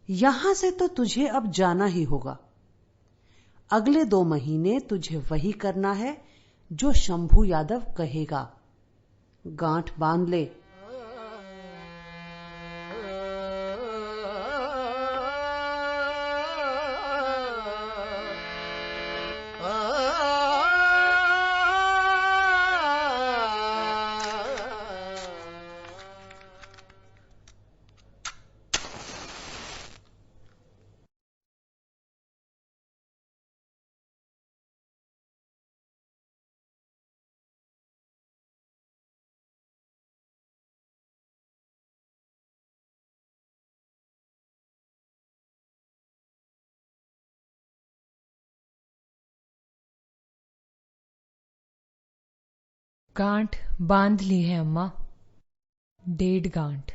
यहां से तो तुझे अब जाना ही होगा। अगले 2 महीने तुझे वही करना है जो शंभू यादव कहेगा। गांठ बांध ले। गांठ बांध ली है अम्मा, 1.5 गांठ।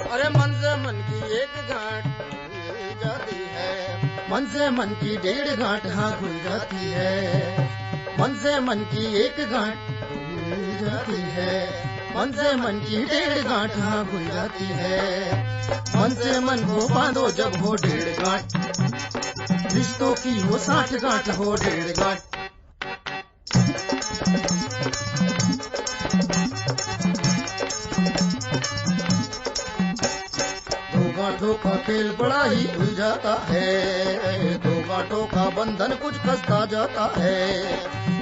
अरे मन से मन की 1 गांठ खुल जाती है, मन से मन की 1.5 गांठ हाँ खुल जाती है। मन से मन की 1 गांठ खुल जाती है, मन से मन की 1.5 गांठ हाँ खुल जाती है। मन से मन को बांधो जब हो 1.5 गांठ, रिश्तों की हो 60 गांठ हो 1.5 गांठ। दो गांठों का खेल बड़ा ही उलझाता है, 2 गांठों का बंधन कुछ कसता जाता है।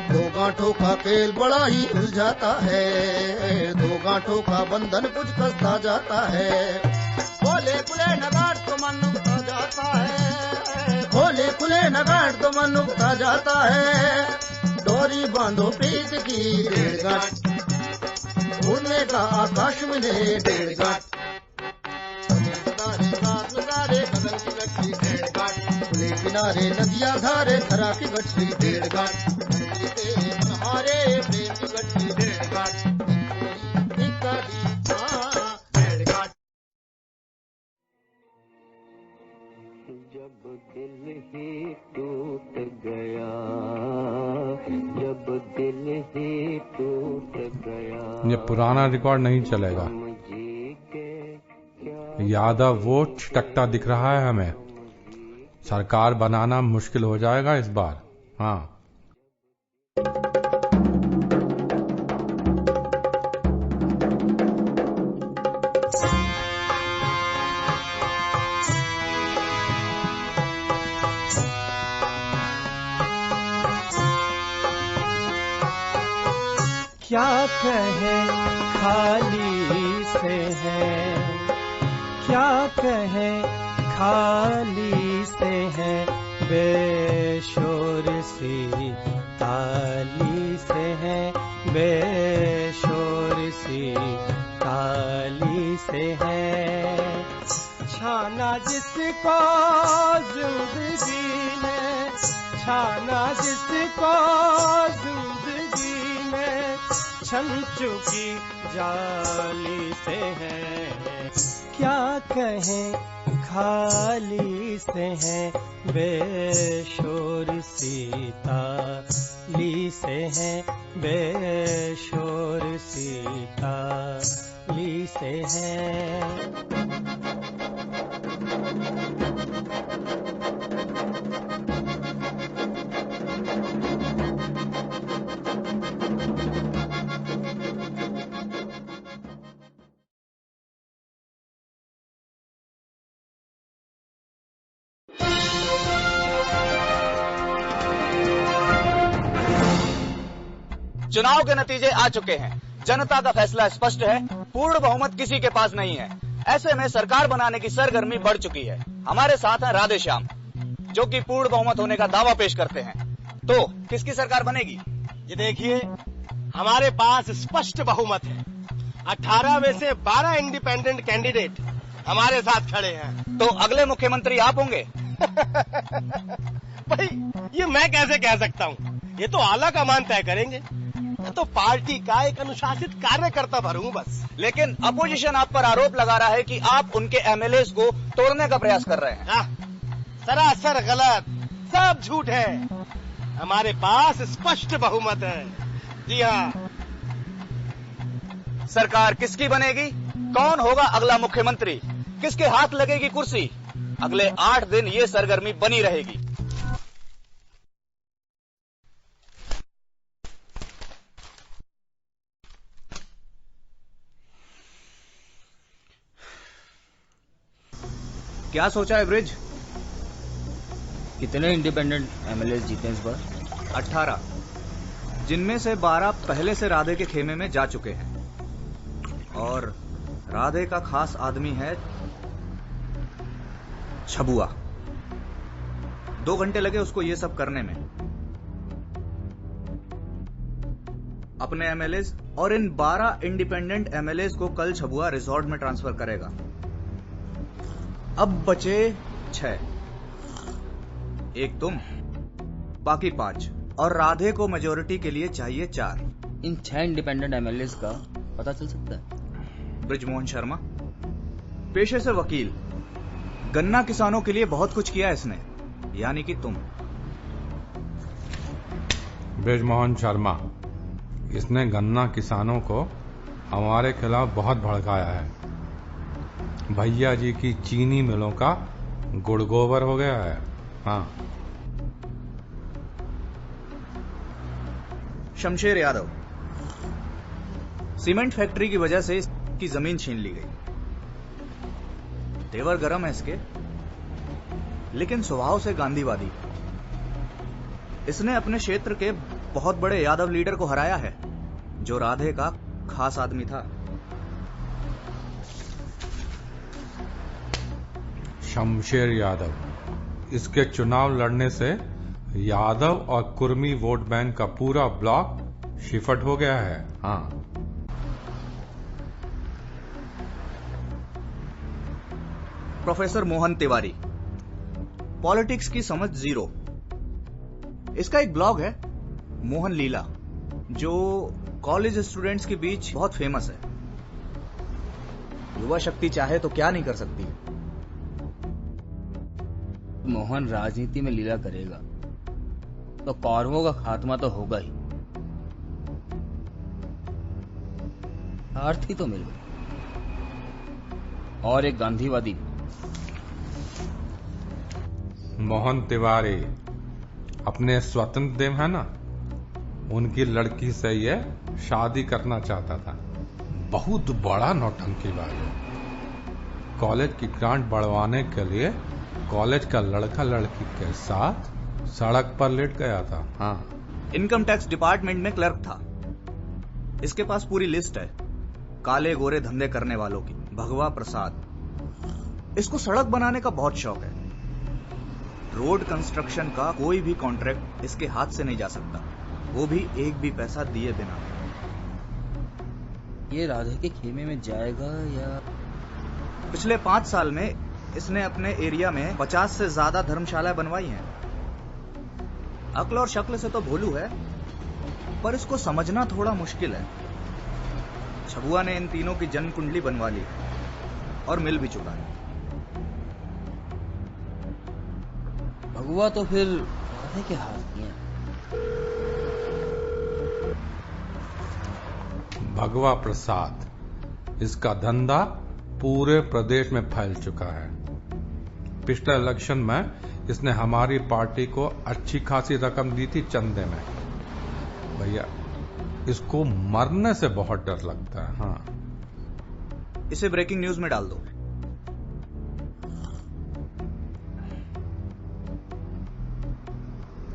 2 गांठों का खेल बड़ा ही उलझाता है, 2 गांठों का बंधन कुछ कसता जाता है। खोले खुले नगाड़ तो मन उगता जाता है, खोले खुले नगाड़ तो मन उगता जाता है। डोरी बांधो प्रीत की 1.5 गांठ, उड़ने का आकाश मिले 1.5 गांठ। नजारे बदल की गठरी 1.5 गांठ, खुले किनारे नदियां धारे धरा की गठरी 1.5 गांठ। मनहारे प्रेम की गठरी 1.5 गांठ, 1.5 गांठ। जब दिल ही टूट गया, जब दिल ही टूट गया। ये पुराना रिकॉर्ड नहीं चलेगा। यादव वोट छिटकता दिख रहा है हमें। सरकार बनाना मुश्किल हो जाएगा इस बार। हाँ, क्या कहे खाली से है, क्या कहे खाली से है, बेशोर सी ताली से है, बेशोर सी ताली से है। छाना जिसको जिंदगी में, छाना जिसको जिंदगी में, छन चुकी जाली से है। क्या कहें खाली से है, बेशोर सी ताली से है, बेशोर सी ताली से है। चुनाव के नतीजे आ चुके हैं। जनता का फैसला स्पष्ट है, पूर्ण बहुमत किसी के पास नहीं है। ऐसे में सरकार बनाने की सरगर्मी बढ़ चुकी है। हमारे साथ हैं राधेश्याम, जो कि पूर्ण बहुमत होने का दावा पेश करते हैं। तो किसकी सरकार बनेगी? ये देखिए, हमारे पास स्पष्ट बहुमत है। 18 में से 12 इंडिपेंडेंट कैंडिडेट हमारे साथ खड़े हैं। तो अगले मुख्यमंत्री आप होंगे? भाई, ये मैं कैसे कह सकता हूँ? ये तो आला कमान तय करेंगे। मैं तो पार्टी का एक अनुशासित कार्यकर्ता भरूं बस। लेकिन अपोजिशन आप पर आरोप लगा रहा है कि आप उनके एमएलए को तोड़ने का प्रयास कर रहे हैं। सरासर गलत। सब झूठ है। हमारे पास स्पष्ट बहुमत है। जी हाँ। सरकार किसकी बनेगी? कौन होगा अगला मुख्यमंत्री? किसके हाथ लगेगी कुर्सी? अगले 8 दिन ये सरगर्मी बनी रहेगी। क्या सोचा है ब्रिज? कितने इंडिपेंडेंट एमएलए जीते इस बार? 18, जिनमें से 12 पहले से राधे के खेमे में जा चुके हैं। और राधे का खास आदमी है छबुआ। 2 घंटे लगे उसको ये सब करने में। अपने एमएलए और इन 12 इंडिपेंडेंट एमएलए को कल छबुआ रिजॉर्ट में ट्रांसफर करेगा। अब बचे 6, एक तुम, बाकी 5, और राधे को मेजोरिटी के लिए चाहिए 4। इन 6 इंडिपेंडेंट एमएलए का पता चल सकता है? ब्रिजमोहन शर्मा, पेशे से वकील, गन्ना किसानों के लिए बहुत कुछ किया इसने, यानी कि तुम। ब्रिजमोहन शर्मा, इसने गन्ना किसानों को हमारे खिलाफ बहुत भड़काया है। भैया जी की चीनी मिलों का गुड़ गोबर हो गया है। हाँ। शमशेर यादव, सीमेंट फैक्ट्री की वजह से इसकी जमीन छीन ली गई। तेवर गरम है इसके, लेकिन स्वभाव से गांधीवादी। इसने अपने क्षेत्र के बहुत बड़े यादव लीडर को हराया है, जो राधे का खास आदमी था। शमशेर यादव, इसके चुनाव लड़ने से यादव और कुर्मी वोट बैंक का पूरा ब्लॉक शिफ्ट हो गया है। हाँ। प्रोफेसर मोहन तिवारी, पॉलिटिक्स की समझ 0। इसका एक ब्लॉग है मोहन लीला, जो कॉलेज स्टूडेंट्स के बीच बहुत फेमस है। युवा शक्ति चाहे तो क्या नहीं कर सकती। मोहन राजनीति में लीला करेगा तो कौरवों का खात्मा तो होगा ही। आरती तो मिल गई, और एक गांधीवादी। मोहन तिवारी अपने स्वतंत्र देव है ना, उनकी लड़की से ये शादी करना चाहता था। बहुत बड़ा नौटंकीबाज है। कॉलेज की ग्रांट बढ़वाने के लिए कॉलेज का लड़का लड़की के साथ सड़क पर लेट गया था। हाँ। इनकम टैक्स डिपार्टमेंट में क्लर्क था। इसके पास पूरी लिस्ट है काले गोरे धंधे करने वालों की। भगवा प्रसाद, इसको सड़क बनाने का बहुत शौक है। रोड कंस्ट्रक्शन का कोई भी कॉन्ट्रैक्ट इसके हाथ से नहीं जा सकता, वो भी एक भी पैसा दिए बिना। ये राधे के खेमे में जाएगा या? पिछले 5 साल में इसने अपने एरिया में 50 से ज्यादा धर्मशालाएं बनवाई हैं। अक्ल और शक्ल से तो भोलू है, पर इसको समझना थोड़ा मुश्किल है। छबुआ ने इन तीनों की जन्म कुंडली बनवा ली और मिल भी चुका है। भगवा तो फिर राधे के हाथ में है। भगवा प्रसाद, इसका धंधा पूरे प्रदेश में फैल चुका है। पिछले इलेक्शन में इसने हमारी पार्टी को अच्छी खासी रकम दी थी चंदे में। भैया, इसको मरने से बहुत डर लगता है। हाँ। इसे ब्रेकिंग न्यूज में डाल दो।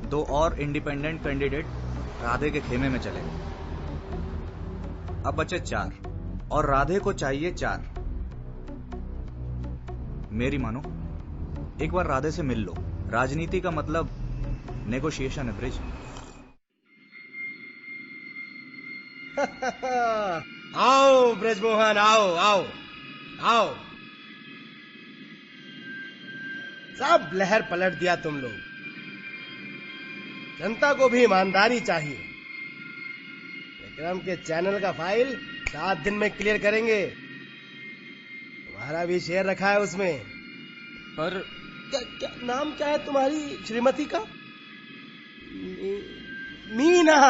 दो और इंडिपेंडेंट कैंडिडेट राधे के खेमे में चले गए। अब बचे 4 और राधे को चाहिए 4। मेरी मानो, एक बार राधे से मिल लो। राजनीति का मतलब नेगोशिएशन है ब्रिज। आओ ब्रजमोहन, आओ आओ आओ। सब लहर पलट दिया तुम लोग। जनता को भी ईमानदारी चाहिए। विक्रम के चैनल का फाइल 7 दिन में क्लियर करेंगे। तुम्हारा भी शेयर रखा है उसमें। पर क्या नाम क्या है तुम्हारी श्रीमती का? मीना।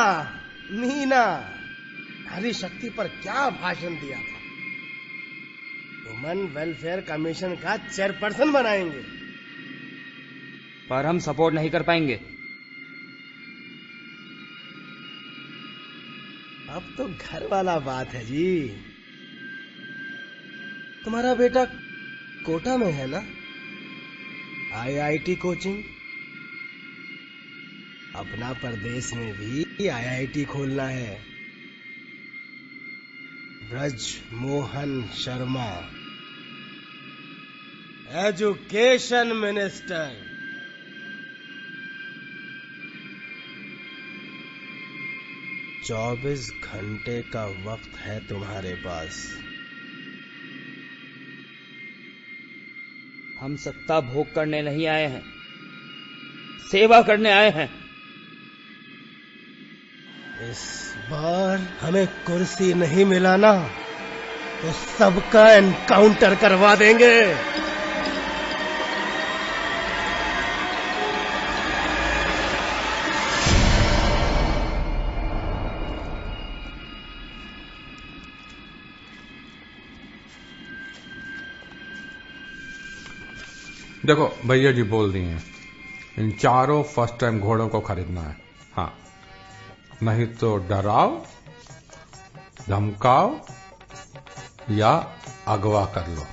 मीना नारी शक्ति पर क्या भाषण दिया था। वुमन वेलफेयर कमीशन का चेयरपर्सन बनाएंगे। पर हम सपोर्ट नहीं कर पाएंगे। अब तो घर वाला बात है जी। तुम्हारा बेटा कोटा में है ना, IIT कोचिंग। अपना प्रदेश में भी IIT खोलना है। Braj Mohan Sharma, education minister. चौबीस घंटे का वक्त है तुम्हारे पास। हम सत्ता भोग करने नहीं आए हैं, सेवा करने आए हैं। इस बार हमें कुर्सी नहीं मिला ना, तो सबका एनकाउंटर करवा देंगे। देखो भैया जी बोल दिए हैं, इन चारों फर्स्ट टाइम घोड़ों को खरीदना है। हाँ, नहीं तो डराओ, धमकाओ या अगवा कर लो।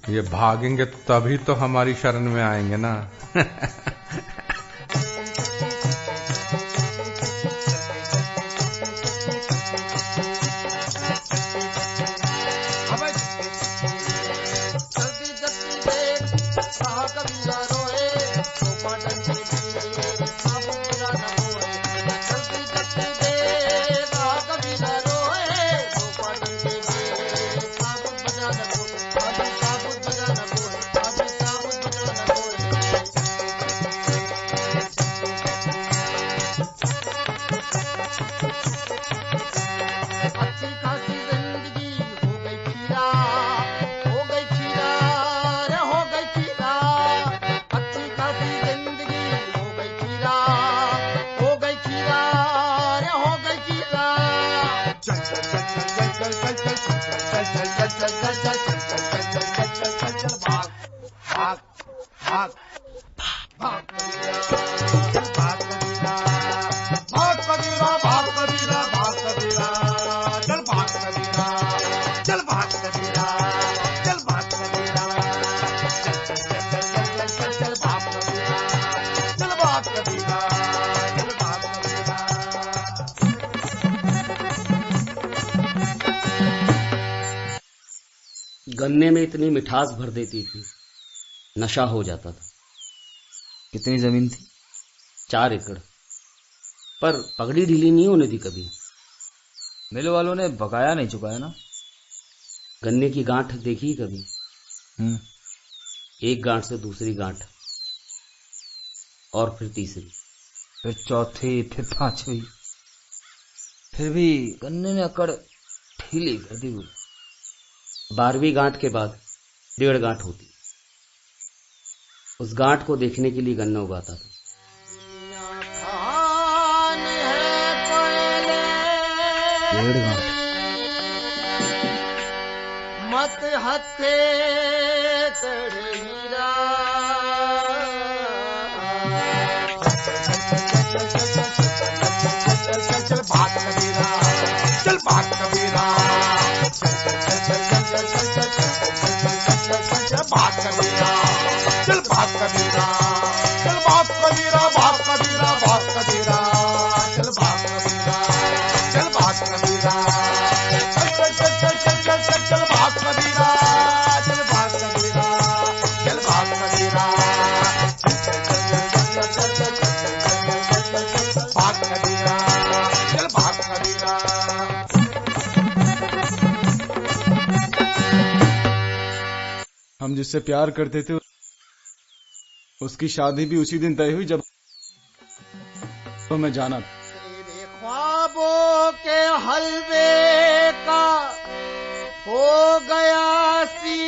ये भागेंगे तभी तो हमारी शरण में आएंगे ना। गन्ने में इतनी मिठास भर देती थी, नशा हो जाता था। कितनी जमीन थी? 4 एकड़, पर पगड़ी ढीली नहीं होने दी कभी। मिल वालों ने बकाया नहीं चुकाया ना? गन्ने की गांठ देखी कभी? एक गांठ से दूसरी गांठ, और फिर तीसरी, फिर चौथी, फिर 5वीं, फिर भी गन्ने ने अकड़ ढीली कर दी। 12वीं गांठ के बाद 1.5 गांठ होती। उस गांठ को देखने के लिए गन्ना उगाता था। मत हथे तड़ीरा चल भाग कबीरा, चल भाग कबीरा, चल भाग कबीरा, चल भाग कबीरा, चल भाग कबीरा, भाग कबीरा, भाग कबीरा, चल भाग कबीरा, चल भाग कबीरा, चल चल चल चल चल चल चल चल भाग कबीरा, चल भाग कबीरा, चल भाग कबीरा, भाग कबीरा, चल भाग कबीरा। हम जिससे प्यार करते थे उसकी शादी भी उसी दिन तय हुई जब तो मैं जाना। तेरे ख्वाबों के हलवे का हो गया सीरा।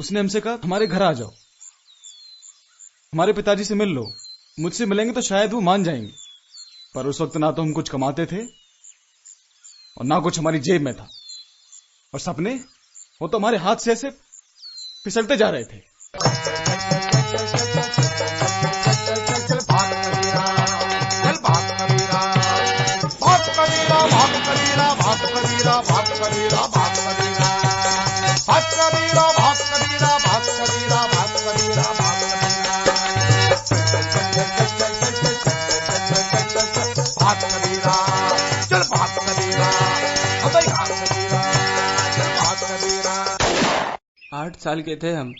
उसने हमसे कहा हमारे घर आ जाओ, हमारे पिताजी से मिल लो, मुझसे मिलेंगे तो शायद वो मान जाएंगे। पर उस वक्त ना तो हम कुछ कमाते थे और ना कुछ हमारी जेब में था, और सपने वो तो हमारे हाथ से ऐसे फिसलते जा रहे थे। आठ साल के थे हम,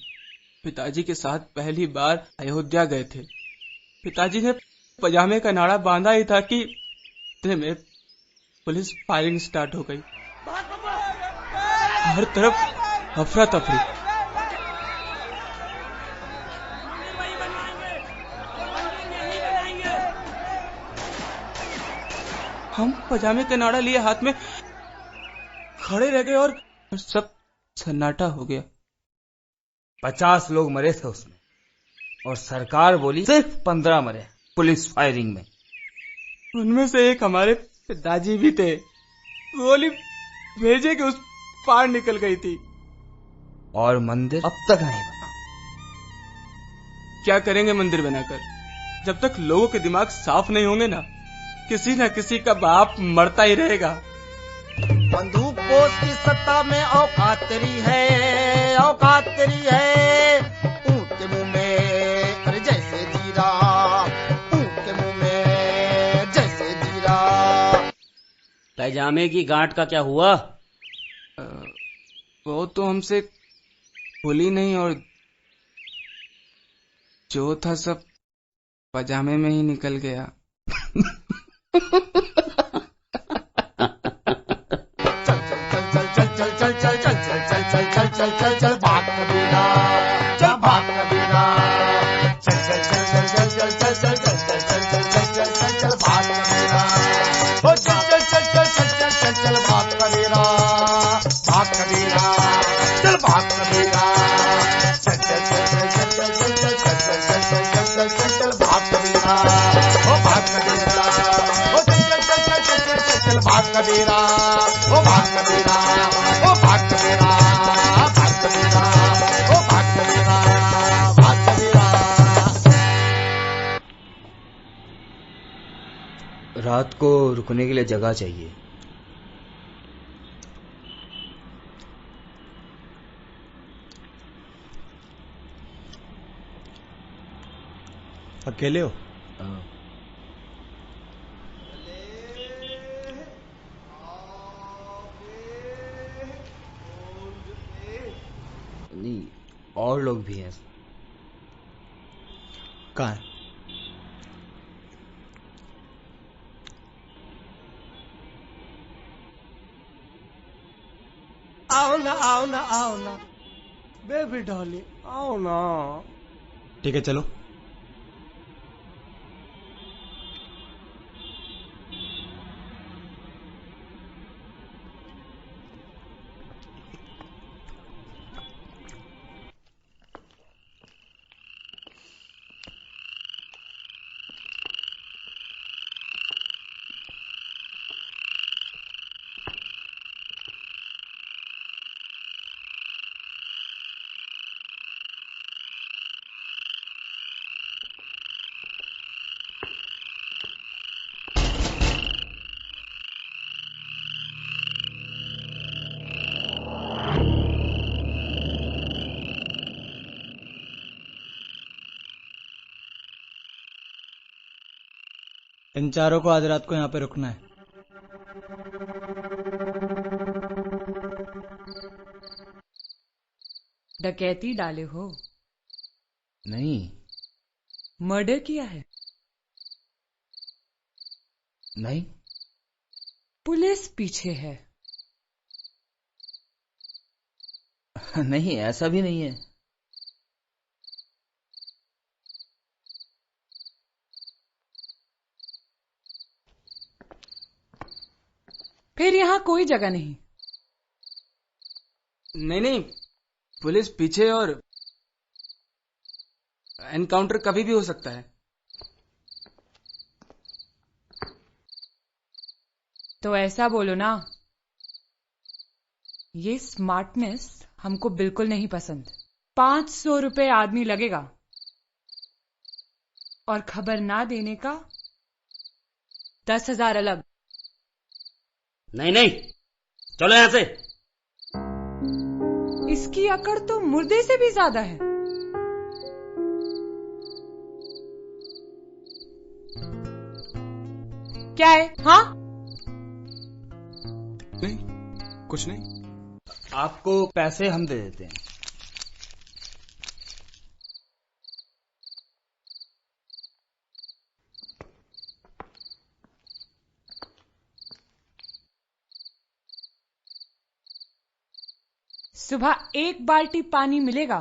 पिताजी के साथ पहली बार अयोध्या गए थे। पिताजी ने पजामे का नाड़ा बांधा ही था कि इतने में पुलिस फायरिंग स्टार्ट हो गई। हर तरफ अफरा तफरी। हम पजामे का नाड़ा लिए हाथ में खड़े रह गए और सब सन्नाटा हो गया। 50 लोग मरे थे उसमें, और सरकार बोली सिर्फ 15 मरे पुलिस फायरिंग में। उनमें से एक हमारे पिताजी भी थे। गोली भेजे के उस पार निकल गई थी। और मंदिर अब तक नहीं बना। क्या करेंगे मंदिर बनाकर? जब तक लोगों के दिमाग साफ नहीं होंगे ना किसी का बाप मरता ही रहेगा। बंदूक पोस की सत्ता में औकात तेरी है, औकात तेरी है। ऊंट के मुंह में अरे जैसे जीरा, ऊंट के मुंह में जैसे जीरा। पैजामे की गांठ का क्या हुआ? वो तो हमसे खुली नहीं, और जो था सब पजामे में ही निकल गया। चल भाग कबीरा, चल भाग कबीरा, चल चल चल चल चल चल चल चल चल चल चल चल चल चल चल भाग कबीरा, ओ चल चल चल चल चल चल चल चल भाग कबीरा, भाग कबीरा, चल भाग कबीरा, चल चल चल चल चल चल चल चल चल चल चल चल चल भाग कबीरा, ओ भाग कबीरा, ओ चल चल चल चल चल चल चल भाग कबीरा, ओ भाग कबीरा, ओ भाग कबीरा। रात को रुकने के लिए जगह चाहिए। अकेले हो? नहीं, और लोग भी हैं। कहाँ है? आओ ना बेबी डॉली, आओ ना। ठीक है चलो। इन चारों को आज रात को यहाँ पे रुकना है। डकैती डाले हो? नहीं। मर्डर किया है? नहीं। पुलिस पीछे है? नहीं, ऐसा भी नहीं है। फिर यहाँ कोई जगह नहीं? नहीं, पुलिस पीछे और एनकाउंटर कभी भी हो सकता है। तो ऐसा बोलो ना, ये स्मार्टनेस हमको बिल्कुल नहीं पसंद। 500 रुपए आदमी लगेगा और खबर ना देने का 10,000 अलग। नहीं नहीं, चलो यहां से। इसकी अकड़ तो मुर्दे से भी ज्यादा है। क्या है? हाँ, नहीं, कुछ नहीं। आपको पैसे हम दे देते हैं। सुबह 1 बाल्टी पानी मिलेगा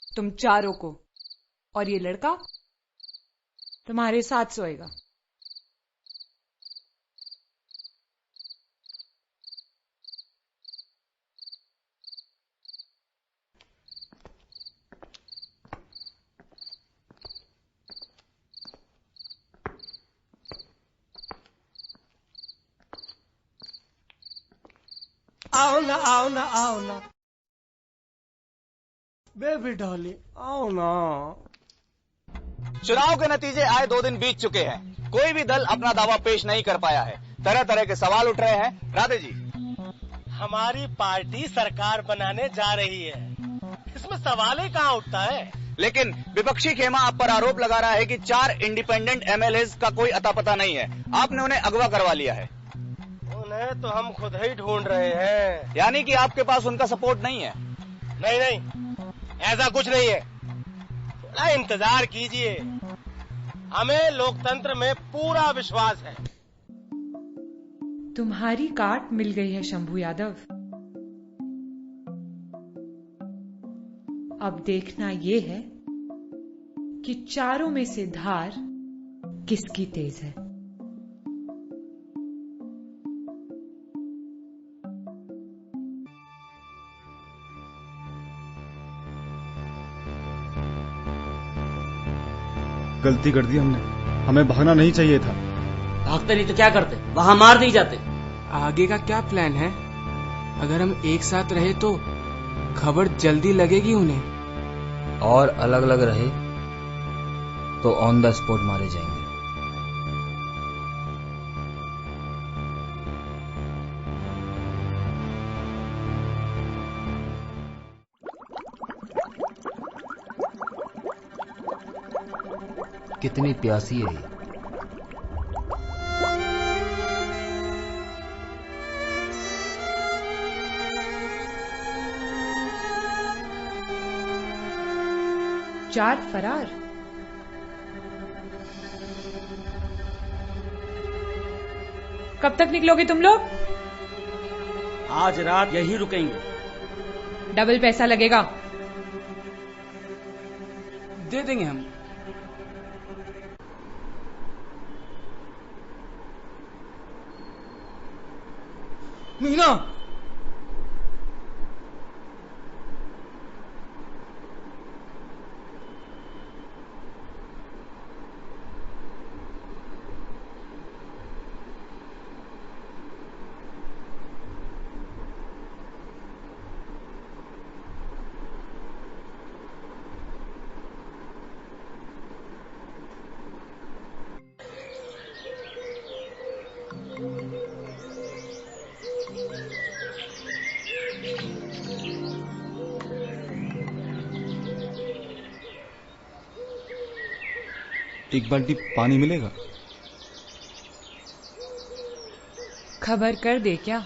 तुम चारों को, और ये लड़का तुम्हारे साथ सोएगा। आओ ना, आओ ना, आओ ना बेबी डॉली, आओ ना। चुनाव के नतीजे आए 2 दिन बीत चुके हैं, कोई भी दल अपना दावा पेश नहीं कर पाया है। तरह तरह के सवाल उठ रहे हैं। राधे जी, हमारी पार्टी सरकार बनाने जा रही है, इसमें सवाल ही कहाँ उठता है। लेकिन विपक्षी खेमा आप पर आरोप लगा रहा है कि 4 इंडिपेंडेंट एमएलएज का कोई अता पता नहीं है, आपने उन्हें अगवा करवा लिया है। उन्हें तो हम खुद ही ढूंढ रहे हैं। यानी कि आपके पास उनका सपोर्ट नहीं है? नहीं नहीं, ऐसा कुछ नहीं है। थोड़ा इंतजार कीजिए, हमें लोकतंत्र में पूरा विश्वास है। तुम्हारी काट मिल गई है शंभू यादव। अब देखना ये है कि चारों में से धार किसकी तेज है। गलती कर दी हमने, हमें भागना नहीं चाहिए था। भागते नहीं तो क्या करते, वहां मार नहीं जाते। आगे का क्या प्लान है? अगर हम एक साथ रहे तो खबर जल्दी लगेगी उन्हें, और अलग अलग रहे तो ऑन द स्पॉट मारे जाएंगे। कितनी प्यासी है ये। चार फरार। कब तक निकलोगे तुम लोग? आज रात यही रुकेंगे। डबल पैसा लगेगा। दे देंगे हम। मीना, एक बाल्टी पानी मिलेगा? खबर कर दे क्या?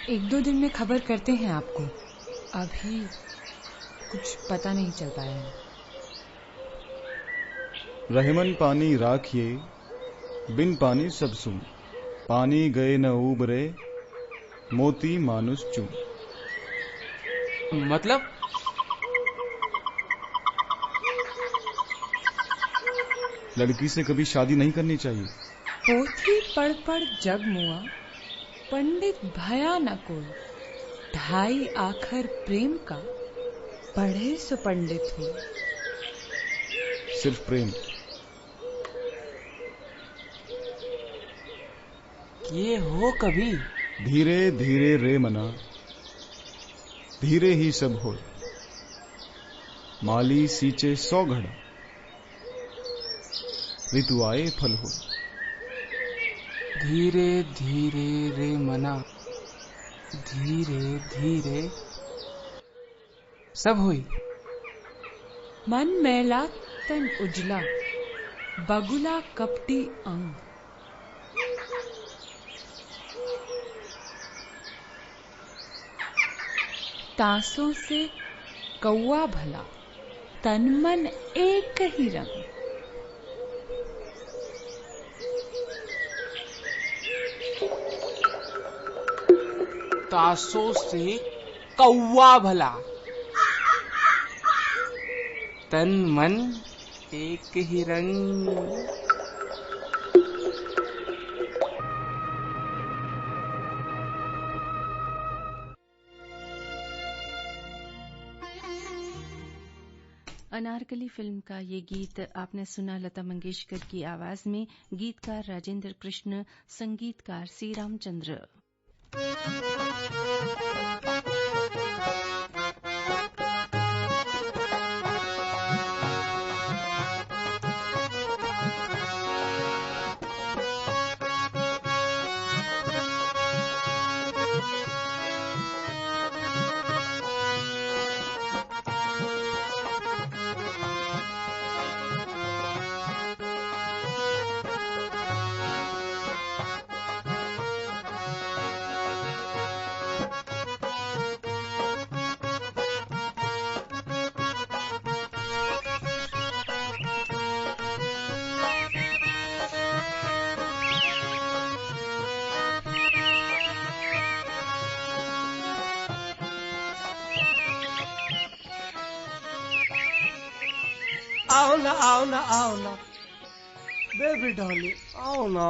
एक दो दिन में खबर करते हैं आपको, अभी कुछ पता नहीं चल पाया है। रहमन पानी राखिए, बिन पानी सब सुन, पानी गए न उबरे, मोती मानुष चूम। मतलब? लड़की से कभी शादी नहीं करनी चाहिए, पोथी पढ़ पढ़ जग मुआ, पंडित भया न कोई। ढाई आखर प्रेम का, पढ़े सो पंडित हो। सिर्फ प्रेम किए हो कभी? धीरे धीरे रे मना, धीरे ही सब हो। माली सींचे 100 घड़ा, ऋतु आए फल हो। धीरे धीरे रे मना, धीरे धीरे सब हुई। मन मैला तन उजला, बगुला कपटी अंग। तासों से कौआ भला, तन मन एक ही रंग। तासों से कौआ भला, तन मन एक ही रंग। अनारकली फिल्म का ये गीत आपने सुना लता मंगेशकर की आवाज में। गीतकार राजेंद्र कृष्ण, संगीतकार सी रामचंद्र। आओ ना आओ ना आओ ना बेबी डॉली, आओ ना।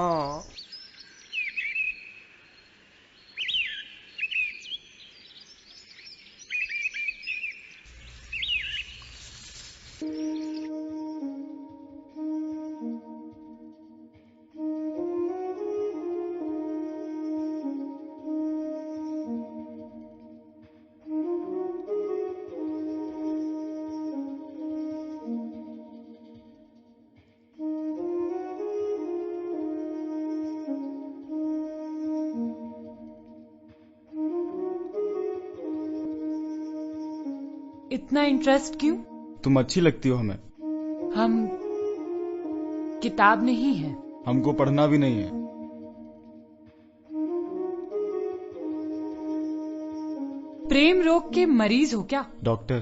इतना इंटरेस्ट क्यों? तुम अच्छी लगती हो हमें। हम किताब नहीं है। हमको पढ़ना भी नहीं है। प्रेम रोग के मरीज हो क्या? डॉक्टर।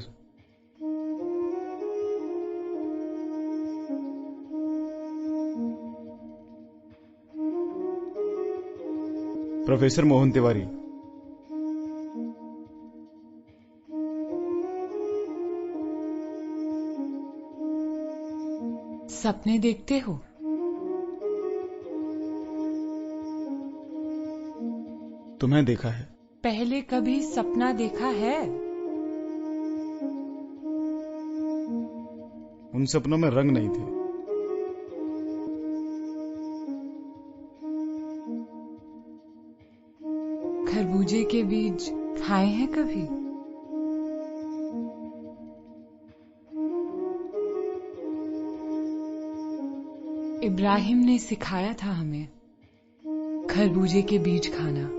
प्रोफेसर मोहन तिवारी। सपने देखते हो? तुम्हें देखा है। पहले कभी सपना देखा है? उन सपनों में रंग नहीं थे। खरबूजे के बीज खाए हैं कभी? इब्राहिम ने सिखाया था हमें खरबूजे के बीज खाना।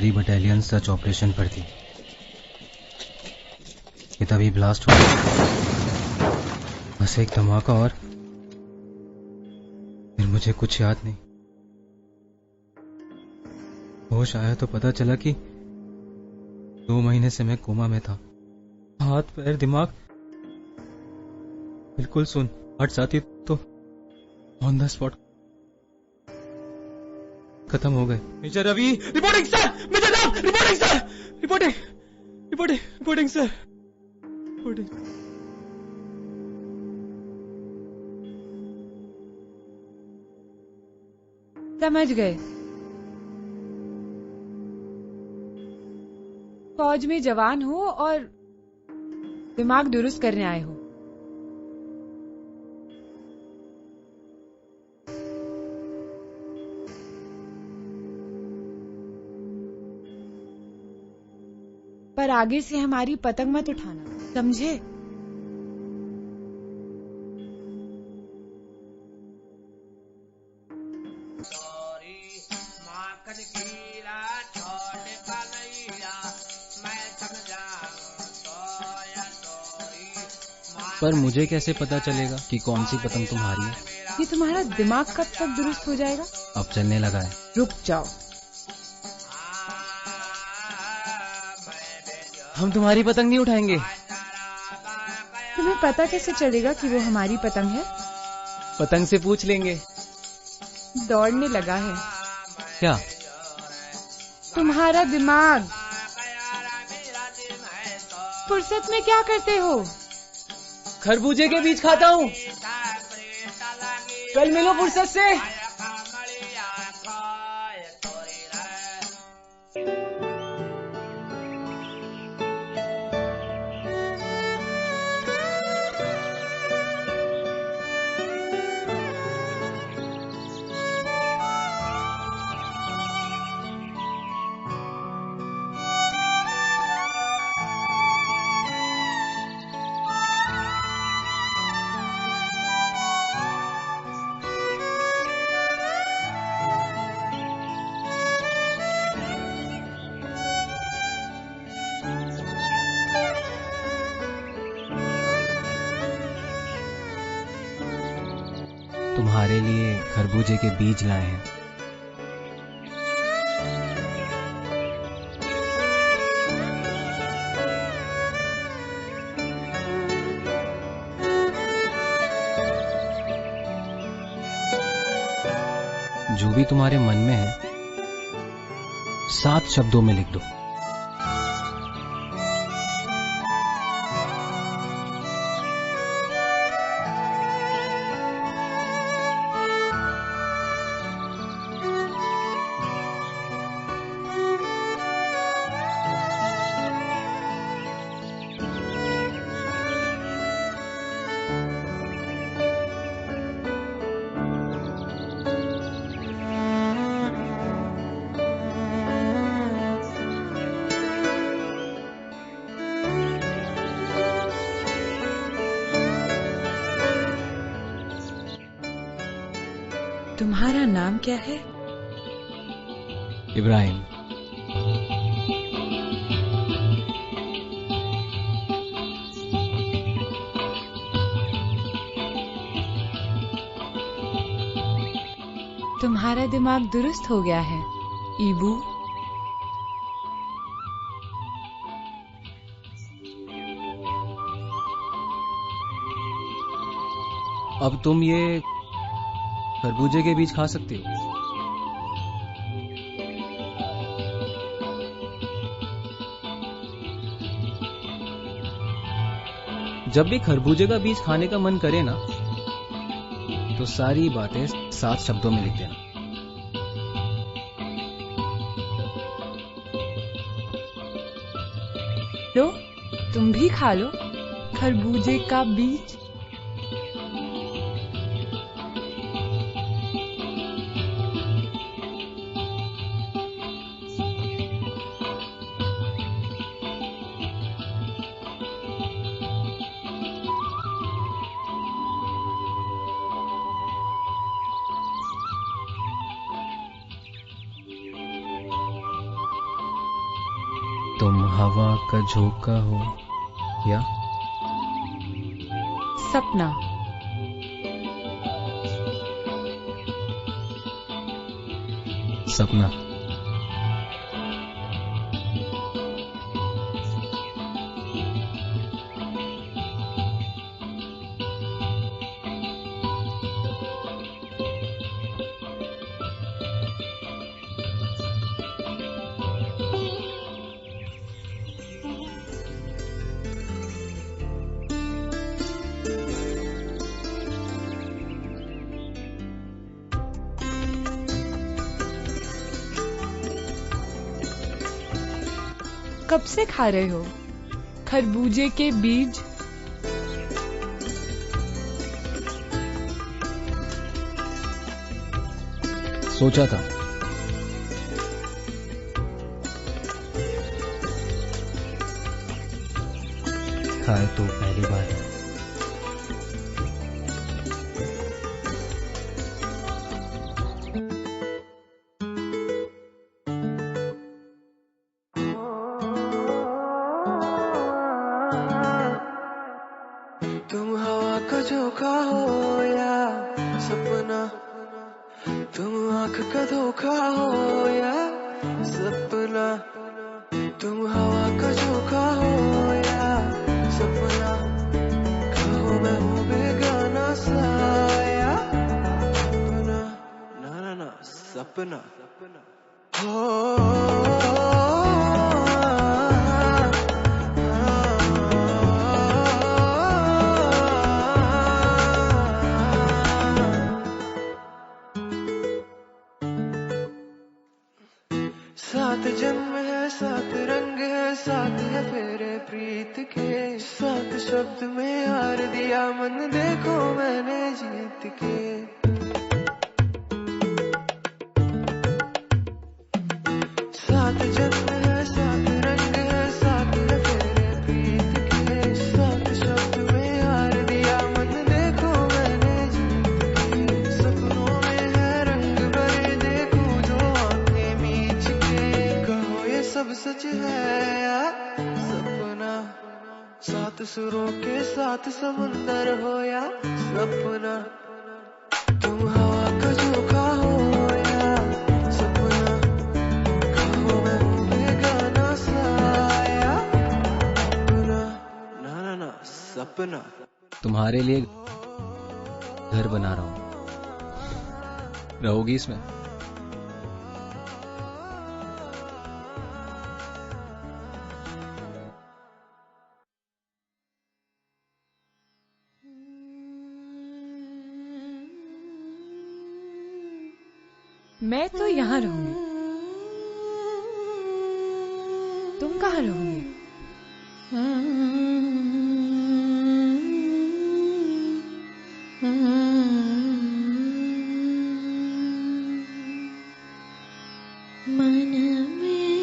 हमारी बटालियन सर्च ऑपरेशन पर थी कि तभी ब्लास्ट हुआ। बस एक धमाका और फिर मुझे कुछ याद नहीं। होश आया तो पता चला कि 2 महीने से मैं कोमा में था। हाथ पैर दिमाग बिल्कुल सुन। हट जाती तो ऑन द स्पॉट खत्म हो गए। Major Ravi reporting sir. Major Ram reporting sir. Reporting reporting reporting sir. Reporting. समझ गए। फौज में जवान हो और दिमाग दुरुस्त करने आए हो। पर आगे से हमारी पतंग मत उठाना, समझे? पर मुझे कैसे पता चलेगा कि कौन सी पतंग तुम्हारी है? ये तुम्हारा दिमाग कब तक दुरुस्त हो जाएगा? अब चलने लगा है। रुक जाओ। हम तुम्हारी पतंग नहीं उठाएंगे। तुम्हें पता कैसे चलेगा कि वो हमारी पतंग है? पतंग से पूछ लेंगे। दौड़ने लगा है क्या? तुम्हारा दिमाग। फुर्सत में क्या करते हो? खरबूजे के बीज खाता हूँ। कल मिलो फुर्सत से। तुम्हारे लिए खरबूजे के बीज लाए हैं। जो भी तुम्हारे मन में है 7 शब्दों में लिख दो। तुम्हारा नाम क्या है? इब्राहिम। तुम्हारा दिमाग दुरुस्त हो गया है, ईबू। अब तुम ये खरबूजे के बीज खा सकते हो। जब भी खरबूजे का बीज खाने का मन करे ना तो सारी बातें 7 शब्दों में लिख देना। लो, तुम भी खा लो खरबूजे का बीज। तुम हवा का झोंका हो या सपना। सपना। कब से खा रहे हो खरबूजे के बीज? सोचा था खाए तो पहली बार है। तुम हवा का झोंका हो या सपना, तुम आँख का धोखा हो या सपना, तुम हवा का झोंका हो या सपना, कहो मैं हूँ बेगाना सा या सपना, ना ना ना सपना सात जन्म है, सात रंग है, सात है फेरे प्रीत के, सात शब्द में हार दिया मन देखो मैंने जीत के। सात जन्म है, सात रंग है, सात है फेरे प्रीत के, सात शब्द में हार दिया मन देखो मैंने जीत के। सपनों में है रंग भरे देखो जो आंखें मीच के, कहो ये सब सच है या सपना, सात सुरों के साथ समुंदर हो या सपना, तुम हवा का झोंका हो या सपना, कहो मैं हूँ बेगाना सा या सपना, ना ना ना सपना। तुम्हारे लिए घर बना रहा हूं, रहोगी इसमें? मैं तो यहाँ रहूंगी, तुम कहाँ रहोगे? मन में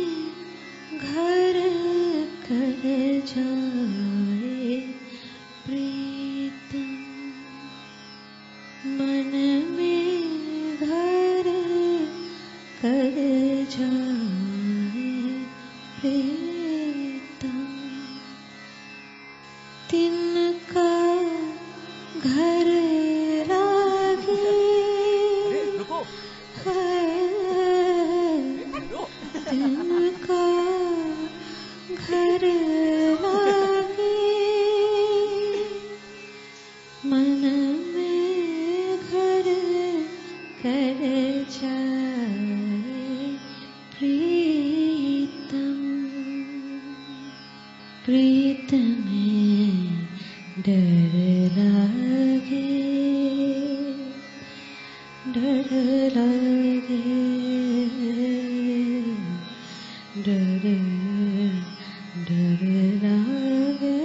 घर कर जाए प्रीतम, मन में घर कर जाए प्रीतम, तिनका घर लागे तिनका घर लागे, मन में घर कर जाए प्रीतम, प्रीत में डर लागे, डर लागे, डर डर लागे,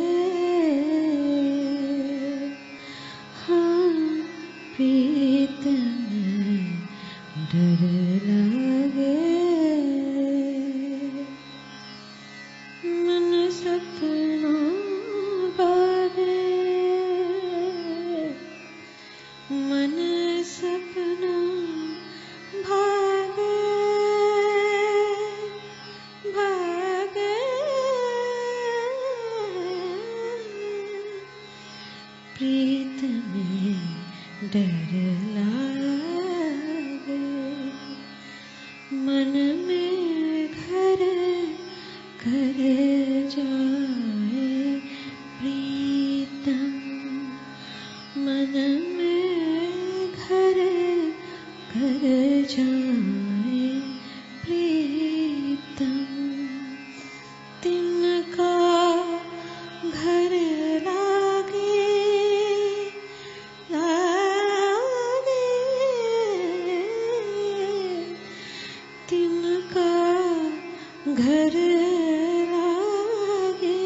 हाँ प्रीत में डर लागे, मन सपना बागे, मन सपना भागे, भागे प्रीत में डर लागे, मन में घर कर जाए प्रीतम, मन में घर कर जाए प्रीतम, तिनका घर लागे लागे, तिनका घर लागे,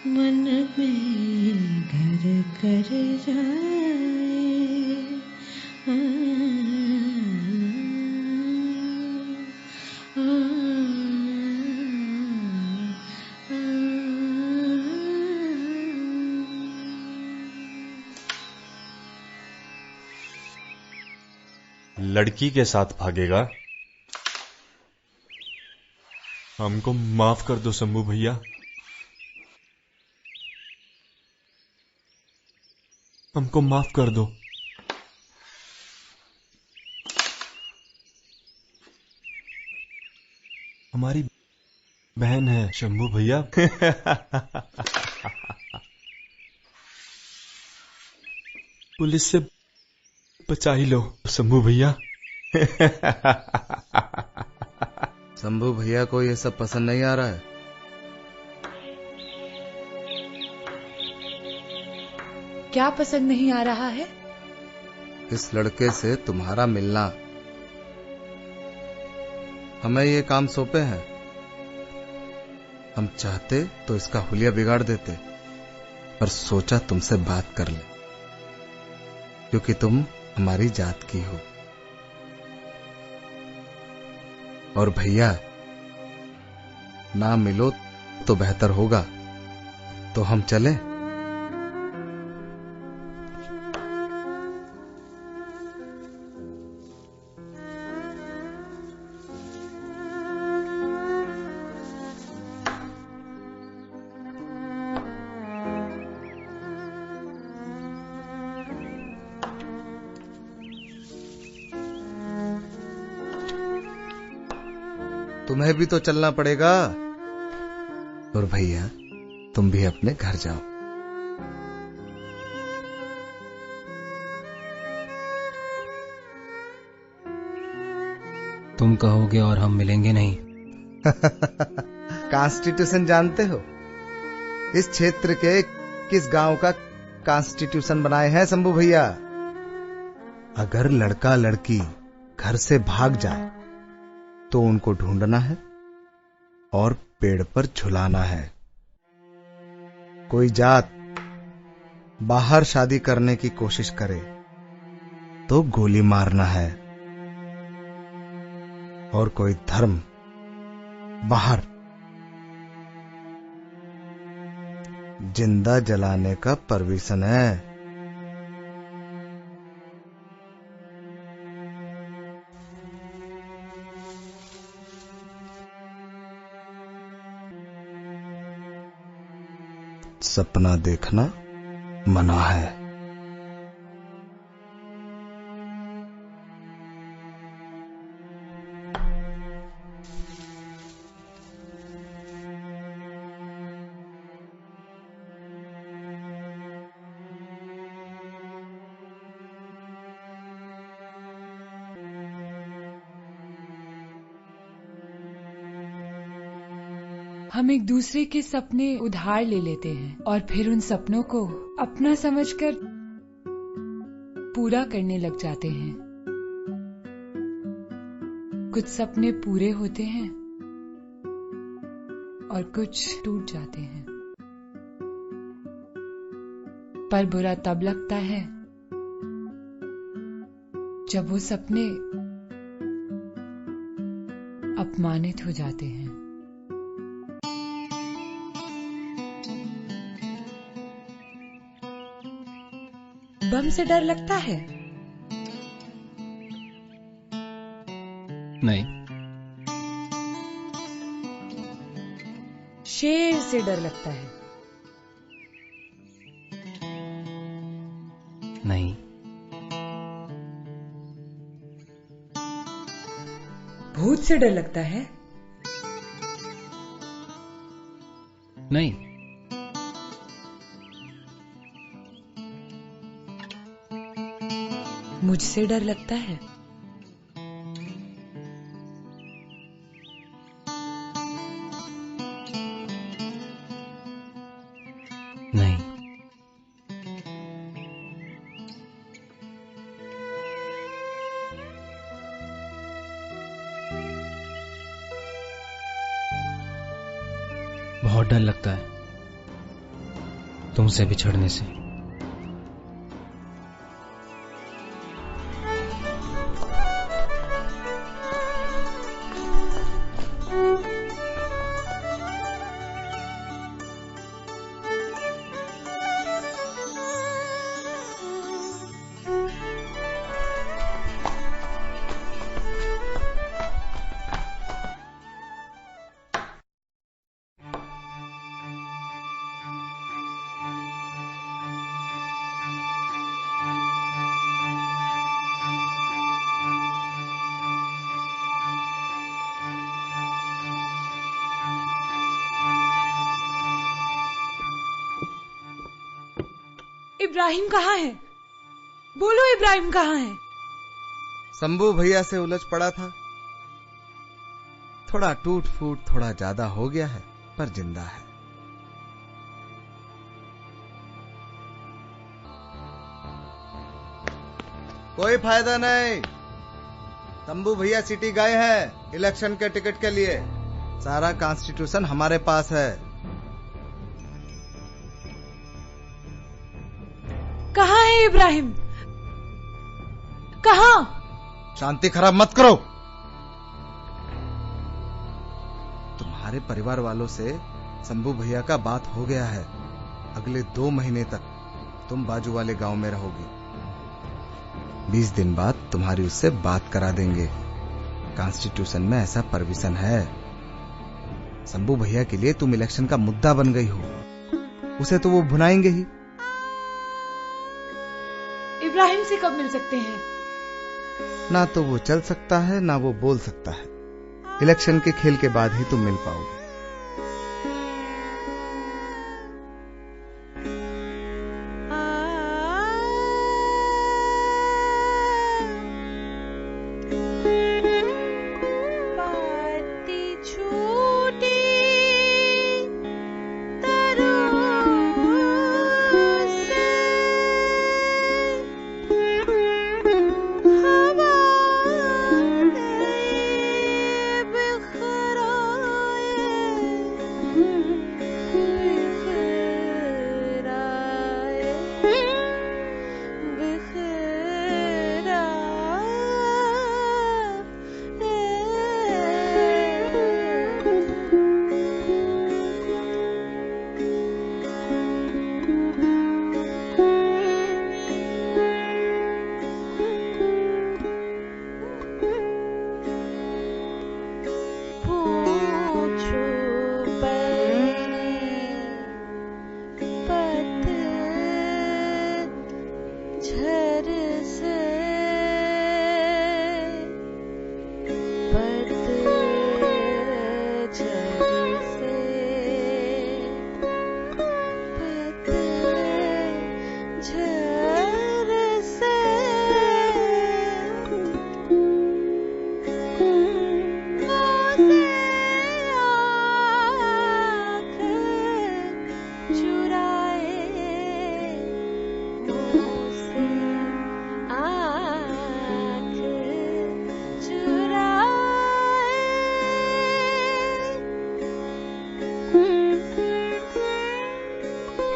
मन में घर कर जाए। लड़की के साथ भागेगा? हमको माफ कर दो शंभू भैया, हमको माफ कर दो। हमारी बहन है शंभू भैया। पुलिस से बचा ही लो शंभू भैया। शंभू भैया को ये सब पसंद नहीं आ रहा है। क्या पसंद नहीं आ रहा है? इस लड़के से तुम्हारा मिलना। हमें ये काम सौंपे हैं, हम चाहते तो इसका हुलिया बिगाड़ देते, पर सोचा तुमसे बात कर ले, क्योंकि तुम हमारी जात की हो। और भैया ना मिलो तो बेहतर होगा, तो हम चले। तुम्हें भी तो चलना पड़ेगा। और भैया तुम भी अपने घर जाओ। तुम कहोगे और हम मिलेंगे नहीं। कॉन्स्टिट्यूशन जानते हो? इस क्षेत्र के किस गांव का कॉन्स्टिट्यूशन बनाए हैं शंभू भैया? अगर लड़का लड़की घर से भाग जाए तो उनको ढूंढना है और पेड़ पर झुलाना है। कोई जात बाहर शादी करने की कोशिश करे तो गोली मारना है, और कोई धर्म बाहर जिंदा जलाने का परमिशन है। सपना देखना मना है। हम एक दूसरे के सपने उधार ले लेते हैं और फिर उन सपनों को अपना समझकर पूरा करने लग जाते हैं। कुछ सपने पूरे होते हैं और कुछ टूट जाते हैं, पर बुरा तब लगता है जब वो सपने अपमानित हो जाते हैं। बम से डर लगता है? नहीं। शेर से डर लगता है? मुझसे डर लगता है? नहीं, मुझसे डर लगता है? नहीं। बहुत डर लगता है तुमसे बिछड़ने से। इब्राहिम कहाँ है? बोलो, इब्राहिम कहाँ है? शंभू भैया से उलझ पड़ा था। थोड़ा टूट फूट थोड़ा ज्यादा हो गया है, पर जिंदा है। कोई फायदा नहीं। शंभू भैया सिटी गए हैं इलेक्शन के टिकट के लिए। सारा कॉन्स्टिट्यूशन हमारे पास है। कहाँ है इब्राहिम? कहाँ? शांति खराब मत करो। तुम्हारे परिवार वालों से शंभू भैया का बात हो गया है। अगले 2 महीने तक तुम बाजू वाले गांव में रहोगे। 20 दिन बाद तुम्हारी उससे बात करा देंगे। कॉन्स्टिट्यूशन में ऐसा परमिशन है। शंभू भैया के लिए तुम इलेक्शन का मुद्दा बन गई हो। उसे तो वो भुनाएंगे ही। इब्राहिम से कब मिल सकते हैं? ना तो वो चल सकता है ना वो बोल सकता है। इलेक्शन के खेल के बाद ही तुम मिल पाओगे।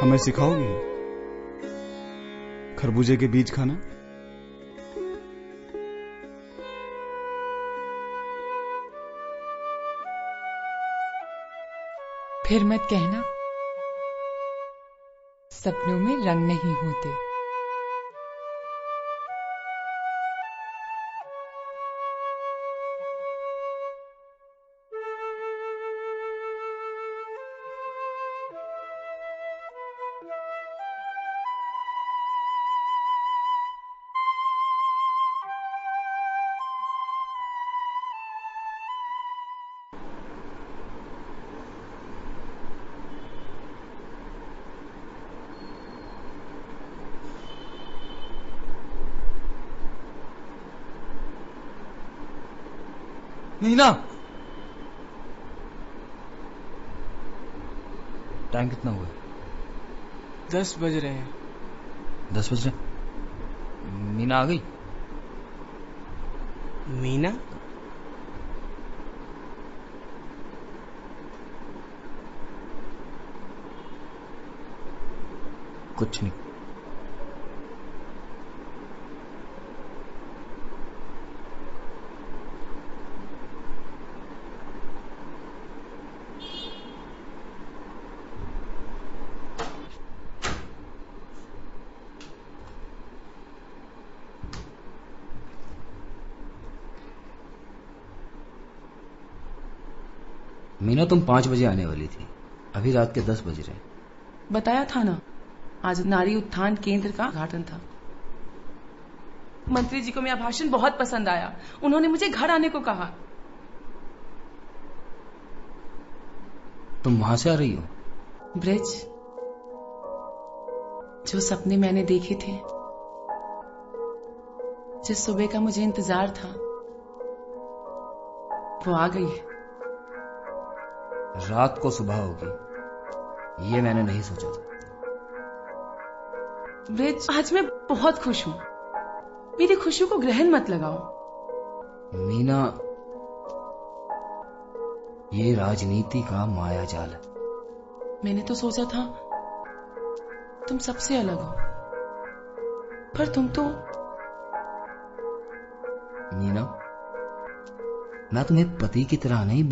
हमें सिखाओगी खरबूजे के बीज खाना? फिर मत कहना सपनों में रंग नहीं होते। मीना, टाइम कितना हुआ? 10 बज रहे हैं। 10 बज रहे। मीना आ गई? मीना? कुछ नहीं। मीना, तुम 5 बजे आने वाली थी, अभी रात के 10 बज रहे। बताया था ना, आज नारी उत्थान केंद्र का उद्घाटन था। मंत्री जी को मेरा भाषण बहुत पसंद आया, उन्होंने मुझे घर आने को कहा। तुम वहां से आ रही हो? ब्रिज, जो सपने मैंने देखे थे, जिस सुबह का मुझे इंतजार था, वो आ गई। रात को सुबह होगी, ये मैंने नहीं सोचा था। ब्रिज, आज मैं बहुत खुश हूं, मेरी खुशी को ग्रहण मत लगाओ। मीना, ये राजनीति का माया जाल है। मैंने तो सोचा था तुम सबसे अलग हो, पर तुम तो। मीना, मैं तुम्हें पति की तरह नहीं,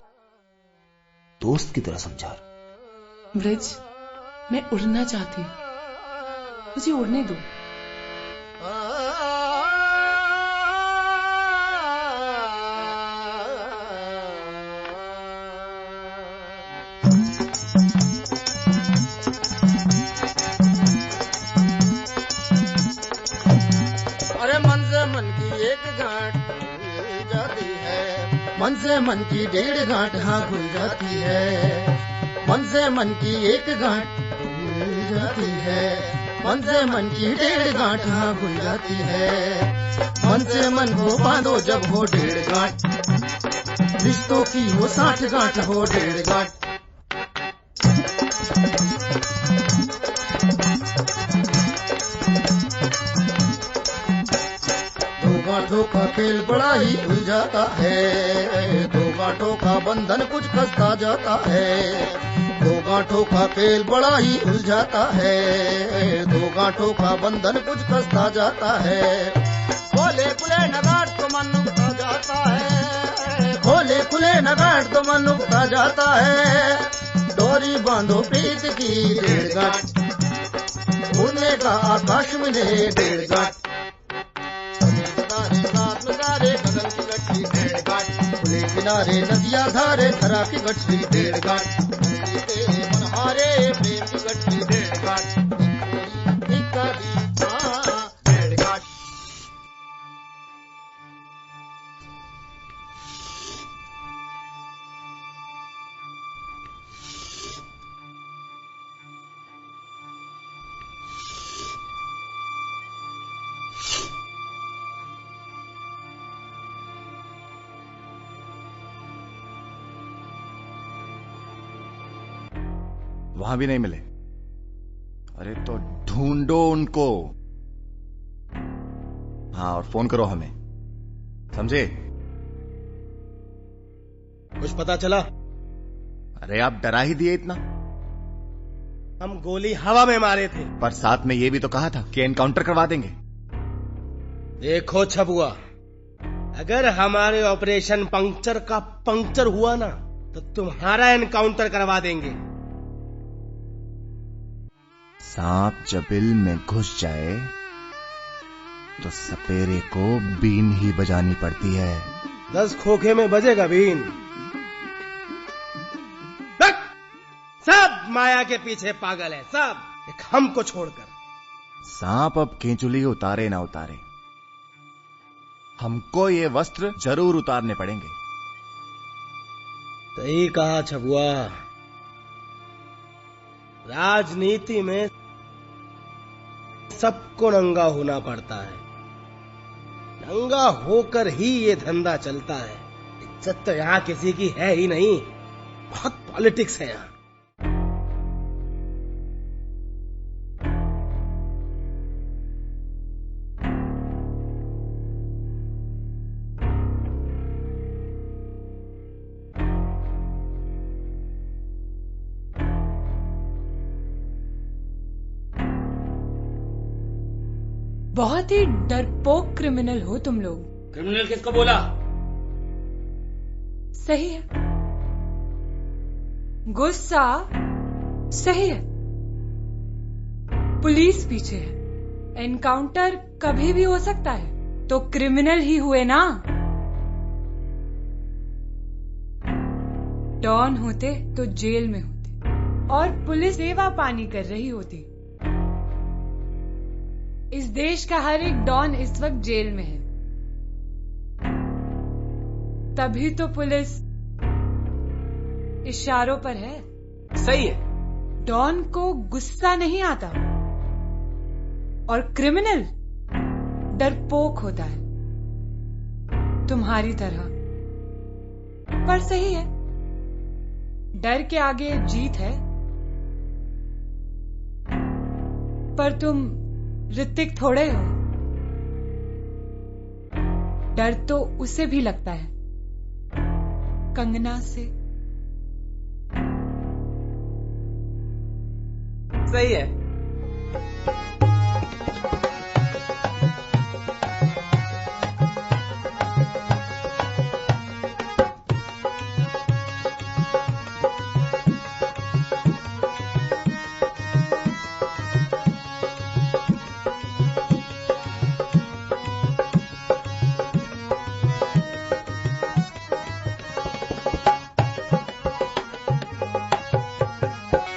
दोस्त की तरह समझा रहा। ब्रिज, मैं उड़ना चाहती हूँ, मुझे उड़ने दो। अरे मन से मन की एक गांठ खुल जाती है, मन से मन की 1.5 गांठ हाँ खुल जाती है। मन से मन की एक गांठ खुल जाती है, मन से मन की 1.5 गांठ हाँ खुल जाती है। मन से मन को बांधो जब हो 1.5 गांठ, रिश्तों की हो 60 गांठ हो 1.5 गांठ। गांठों का खेल बड़ा ही उलझाता है, 2 गांठों का बंधन कुछ कसता जाता है। 2 गांठों का खेल बड़ा ही उलझाता है, 2 गांठों का बंधन कुछ कसता जाता है। खोले खुले नगाट तो मन उगता जाता है, खोले खुले नगाट तो मन उगता जाता है। डोरी बांधो प्रीत की 1.5 गांठ, उड़ने का आकाश मिले 1.5 गांठ। गगन की गठरी 1.5 गांठ, खुले किनारे नदियां धारे धरा की गठरी 1.5 गांठ। तेरे मनहारे प्रेम की गठरी 1.5 गांठ, 1.5 गांठ। वहां भी नहीं मिले? अरे तो ढूंढो उनको। हाँ, और फोन करो हमें, समझे? कुछ पता चला? अरे आप डरा ही दिए इतना। हम गोली हवा में मारे थे, पर साथ में ये भी तो कहा था कि एनकाउंटर करवा देंगे। देखो छबुआ, अगर हमारे ऑपरेशन पंक्चर का पंक्चर हुआ ना, तो तुम्हारा एनकाउंटर करवा देंगे। सांप जब बिल में घुस जाए तो सपेरे को बीन ही बजानी पड़ती है। 10 खोखे में बजेगा बीन। सब माया के पीछे पागल है, सब, एक हमको छोड़कर। सांप अब केंचुली उतारे ना उतारे, हमको ये वस्त्र जरूर उतारने पड़ेंगे। सही कहा छबुआ, राजनीति में सबको नंगा होना पड़ता है, नंगा होकर ही ये धंधा चलता है। इज्जत तो यहाँ किसी की है ही नहीं। बहुत पॉलिटिक्स है यहाँ। बहुत ही डरपोक क्रिमिनल हो तुम लोग। क्रिमिनल किसको बोला? सही है, गुस्सा सही है। पुलिस पीछे है, एनकाउंटर कभी भी हो सकता है, तो क्रिमिनल ही हुए ना। डॉन होते तो जेल में होते और पुलिस सेवा पानी कर रही होती। इस देश का हर एक डॉन इस वक्त जेल में है, तभी तो पुलिस इशारों पर है। सही है। डॉन को गुस्सा नहीं आता और क्रिमिनल डरपोक होता है, तुम्हारी तरह। पर सही है, डर के आगे जीत है। पर तुम ऋतिक थोड़े हो। डर तो उसे भी लगता है, कंगना से। सही है।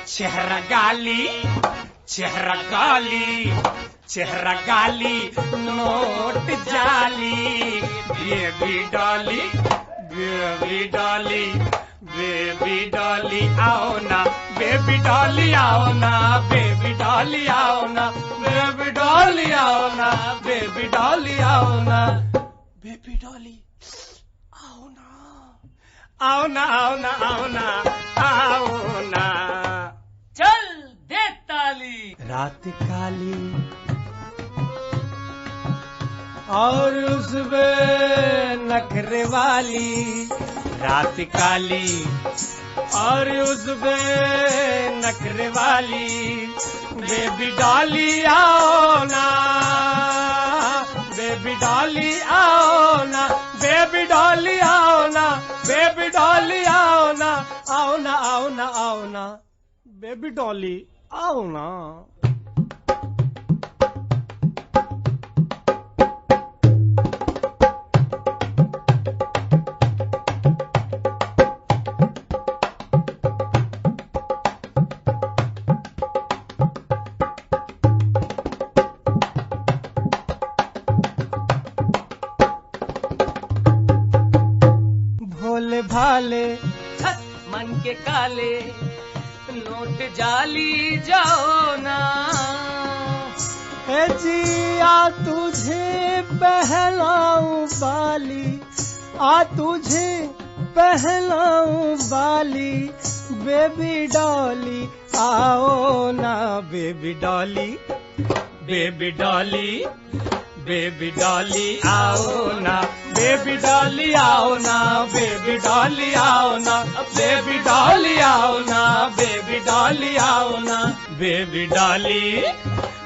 चेहरा गाली, चेहरा गाली, चेहरा गाली, नोट जाली। Baby Dolly, baby Dolly, baby Dolly आओ ना, बेबी डॉली आओ ना, बेबी डॉली आओ ना, बेबी डॉली आओ ना, बेबी डॉली आओ ना, बेबी डॉली आओ ना, आओ ना, आओ ना, आओ ना, आओ ना। चल दे ताली। रात काली और उसमें नखरे वाली, रात काली और उसमें नखरे वाली। बेबी डॉली आओ ना, बेबी डॉली आओ ना, बेबी डॉली आओ ना, बेबी डॉली आओ ना, आओ ना, आओ ना, आओ ना, बेबी डॉली आओ ना। भोले भाले मन के काले, नोट जाली जाओ ना। ए जिया तुझे पहलाऊं बाली, आ तुझे पहलाऊं बाली। बेबी डॉली आओ ना, baby Dolly, baby Dolly, baby Dolly आओ ना, बेबी डॉली आओ ना, बेबी डॉली आओ ना, बेबी डॉली आओ ना, बेबी डॉली आओ ना, बेबी डॉली,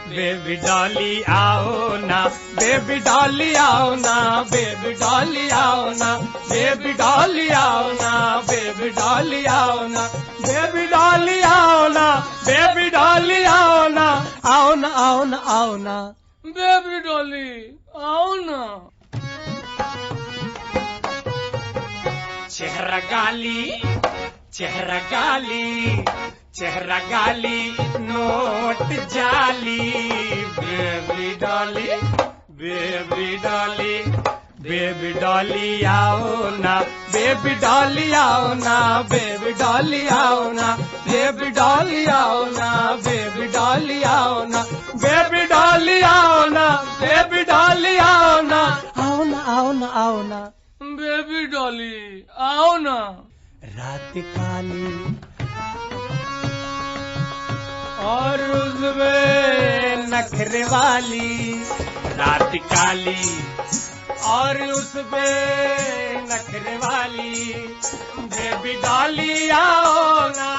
बेबी डॉली आओ ना, बेबी डॉली आओ ना, बेबी डॉली आओ ना, बेबी डॉली आओ ना, बेबी डॉली आओ ना, बेबी डॉली आओ ना, बेबी डॉली आओ ना, आओ ना, आओ ना, आओ ना, बेबी डॉली आओ ना। चेहरा गाली, चेहरा गाली, चेहरा गाली, नोट जाली। Baby Dolly, baby Dolly, baby Dolly आओ ना, बेबी डॉली आओ ना, बेबी डॉली आओ ना, बेबी डॉली आओ ना, बेबी डॉली आओ ना, बेबी डॉली आओ ना, बेबी डॉली आओ ना, आओ ना, आओ ना, आओ ना, बेबी बेबी डॉली आओ ना। रात काली और उसमें नखरे वाली, रात काली और उसमें नखरे वाली, बेबी डॉली आओ ना,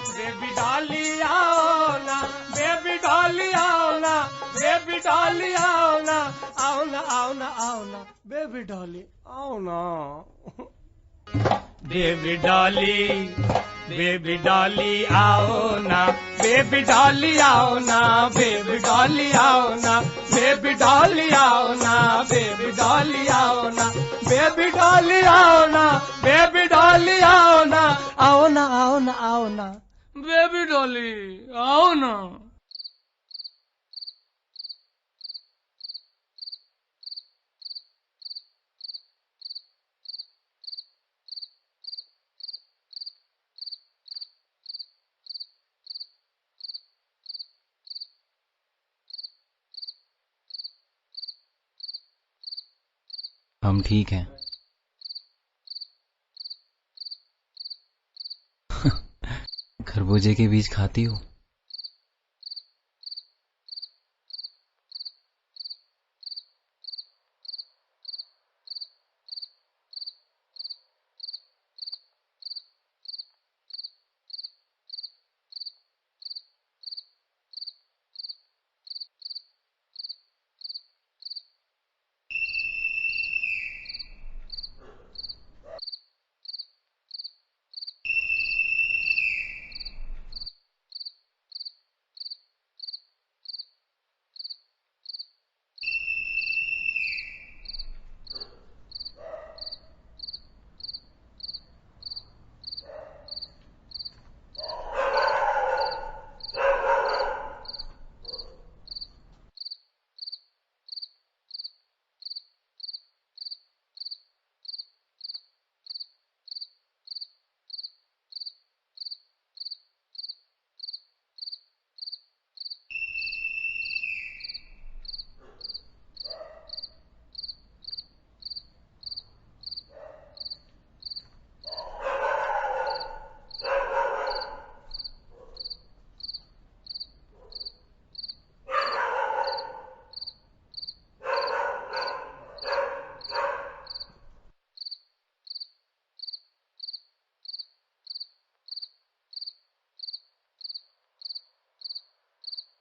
बेबी डॉली आओ ना, बेबी डॉली आओ ना, बेबी डॉली आओ ना, आओ ना आओ ना आओ ना, बेबी डॉली आओ ना। बेबी डॉली आओ ना, बेबी डॉली आओ ना, बेबी डॉली आओ ना, बेबी डॉली आओ ना, बेबी डॉली आओ ना, बेबी डॉली आओ ना, बेबी डॉली आओ ना, आओ ना आओ ना आओ ना, बेबी डॉली आओ ना। हम ठीक हैं। खरबूजे के बीज खाती हो?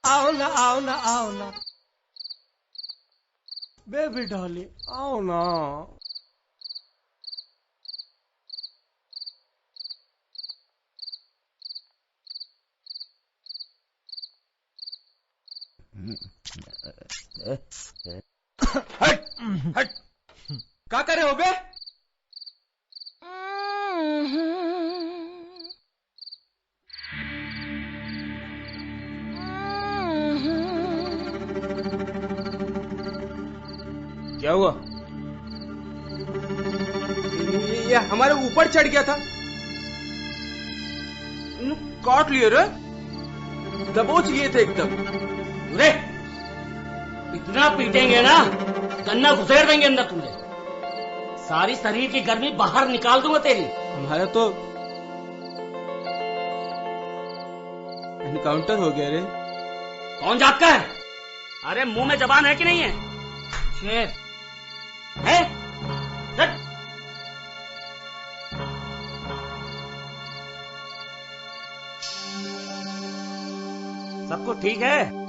आओ ना आओ ना आओ ना, बेबी डॉली आओ ना। हट हट, क्या कर रहे हो बे? क्या हुआ? ये हमारे ऊपर चढ़ गया था, काट लिए रे, दबोच लिए थे एकदम। रे इतना पीटेंगे ना गन्ना घुसेड़ देंगे अंदर तुझे, सारी शरीर की गर्मी बाहर निकाल दूंगा तेरी। हमारा तो एनकाउंटर हो गया रे। कौन जात का है? अरे मुंह में जबान है कि नहीं है? शेर है? सब कुछ ठीक है?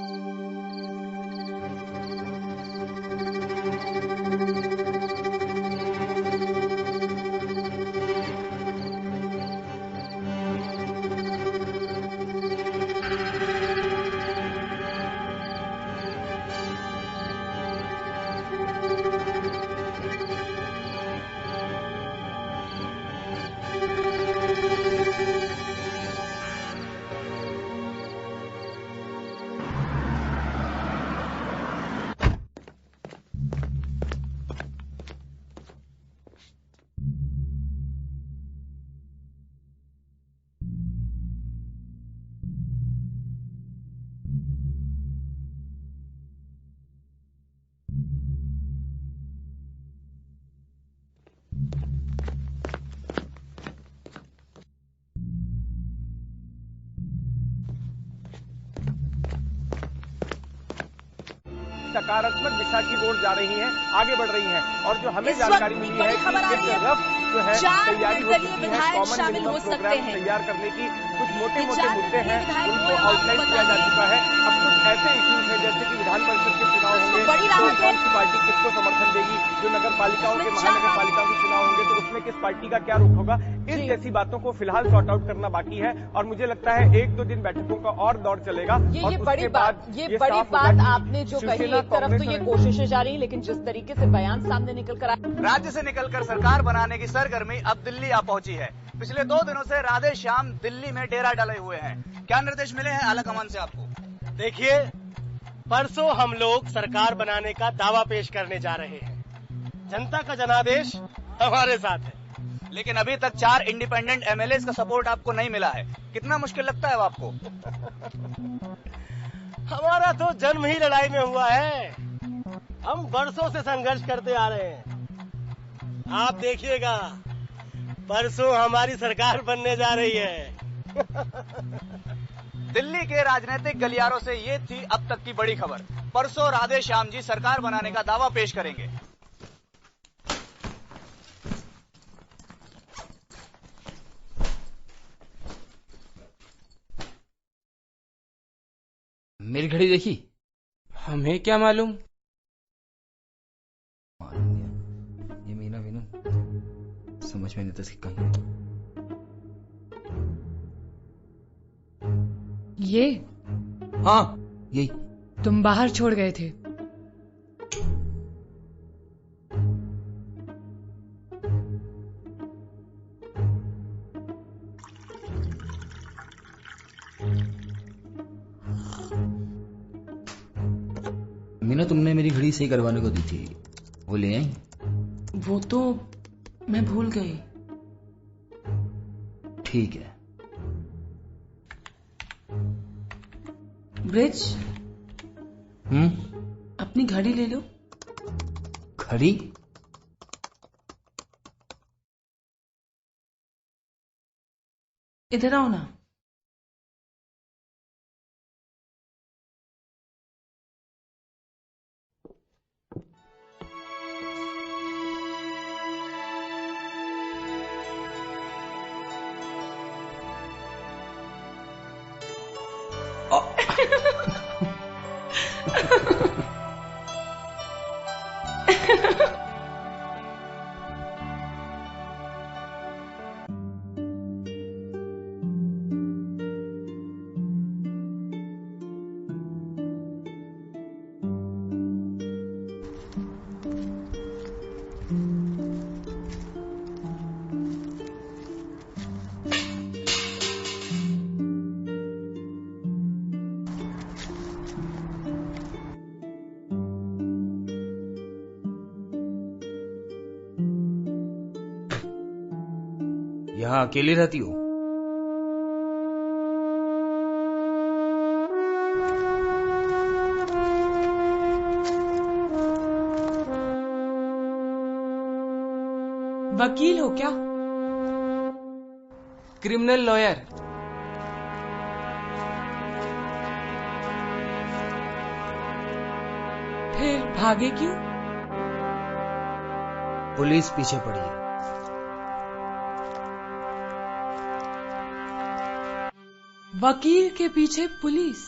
सकारात्मक दिशा की ओर जा रही हैं, आगे बढ़ रही हैं। और जो हमें जानकारी मिली है कि एक रफ जो है तैयारी हो चुकी है, कॉमन मिनिमम प्रोग्राम तैयार करने की कुछ मोटे मोटे मुद्दे हैं उनको आउटलाइन किया जा चुका है। अब कुछ ऐसे इश्यूज हैं जैसे कि विधान परिषद के चुनाव होंगे तो कौन सी पार्टी किसको समर्थन देगी, जो नगर पालिकाओं के महानगर पालिकाओं के चुनाव होंगे तो उसमें किस पार्टी का क्या रुख होगा, इस जैसी बातों को फिलहाल सॉर्ट आउट करना बाकी है। और मुझे लगता है 1-2 दिन बैठकों का और दौर चलेगा। ये बड़ी बात आपने जो कही, एक तरफ तो ये कोशिशें जारी है, लेकिन जिस तरीके से बयान सामने निकल कर राज्य से निकलकर सरकार बनाने की सरगर्मी अब दिल्ली आ पहुंची है। पिछले 2 दिनों से राधे श्याम दिल्ली में डेरा डाले हुए हैं। क्या निर्देश मिले हैं आला कमान से आपको? देखिए, परसों हम लोग सरकार बनाने का दावा पेश करने जा रहे हैं। जनता का जनादेश हमारे साथ है, लेकिन अभी तक 4 इंडिपेंडेंट एमएलए का सपोर्ट आपको नहीं मिला है। कितना मुश्किल लगता है आपको? हमारा तो जन्म ही लड़ाई में हुआ है। हम बरसों से संघर्ष करते आ रहे हैं। आप देखिएगा, परसों हमारी सरकार बनने जा रही है। दिल्ली के राजनीतिक गलियारों से ये थी अब तक की बड़ी खबर। परसों राधे श्याम जी सरकार बनाने का दावा पेश करेंगे। मेरी घड़ी देखी? हमें क्या मालूम? ये मीना मीनू समझ में नहीं था इसकी कहीं। ये? हाँ, यही। तुम बाहर छोड़ गए थे। मीना, तुमने मेरी घड़ी सही करवाने को दी थी, वो ले आई? वो तो मैं भूल गई। ठीक है। ब्रिज, अपनी घड़ी ले लो। घड़ी? इधर आओ ना। यहाँ अकेली रहती हो? वकील हो क्या? Criminal lawyer. फिर भागे क्यों? पुलिस पीछे पड़ी है। वकील के पीछे पुलिस?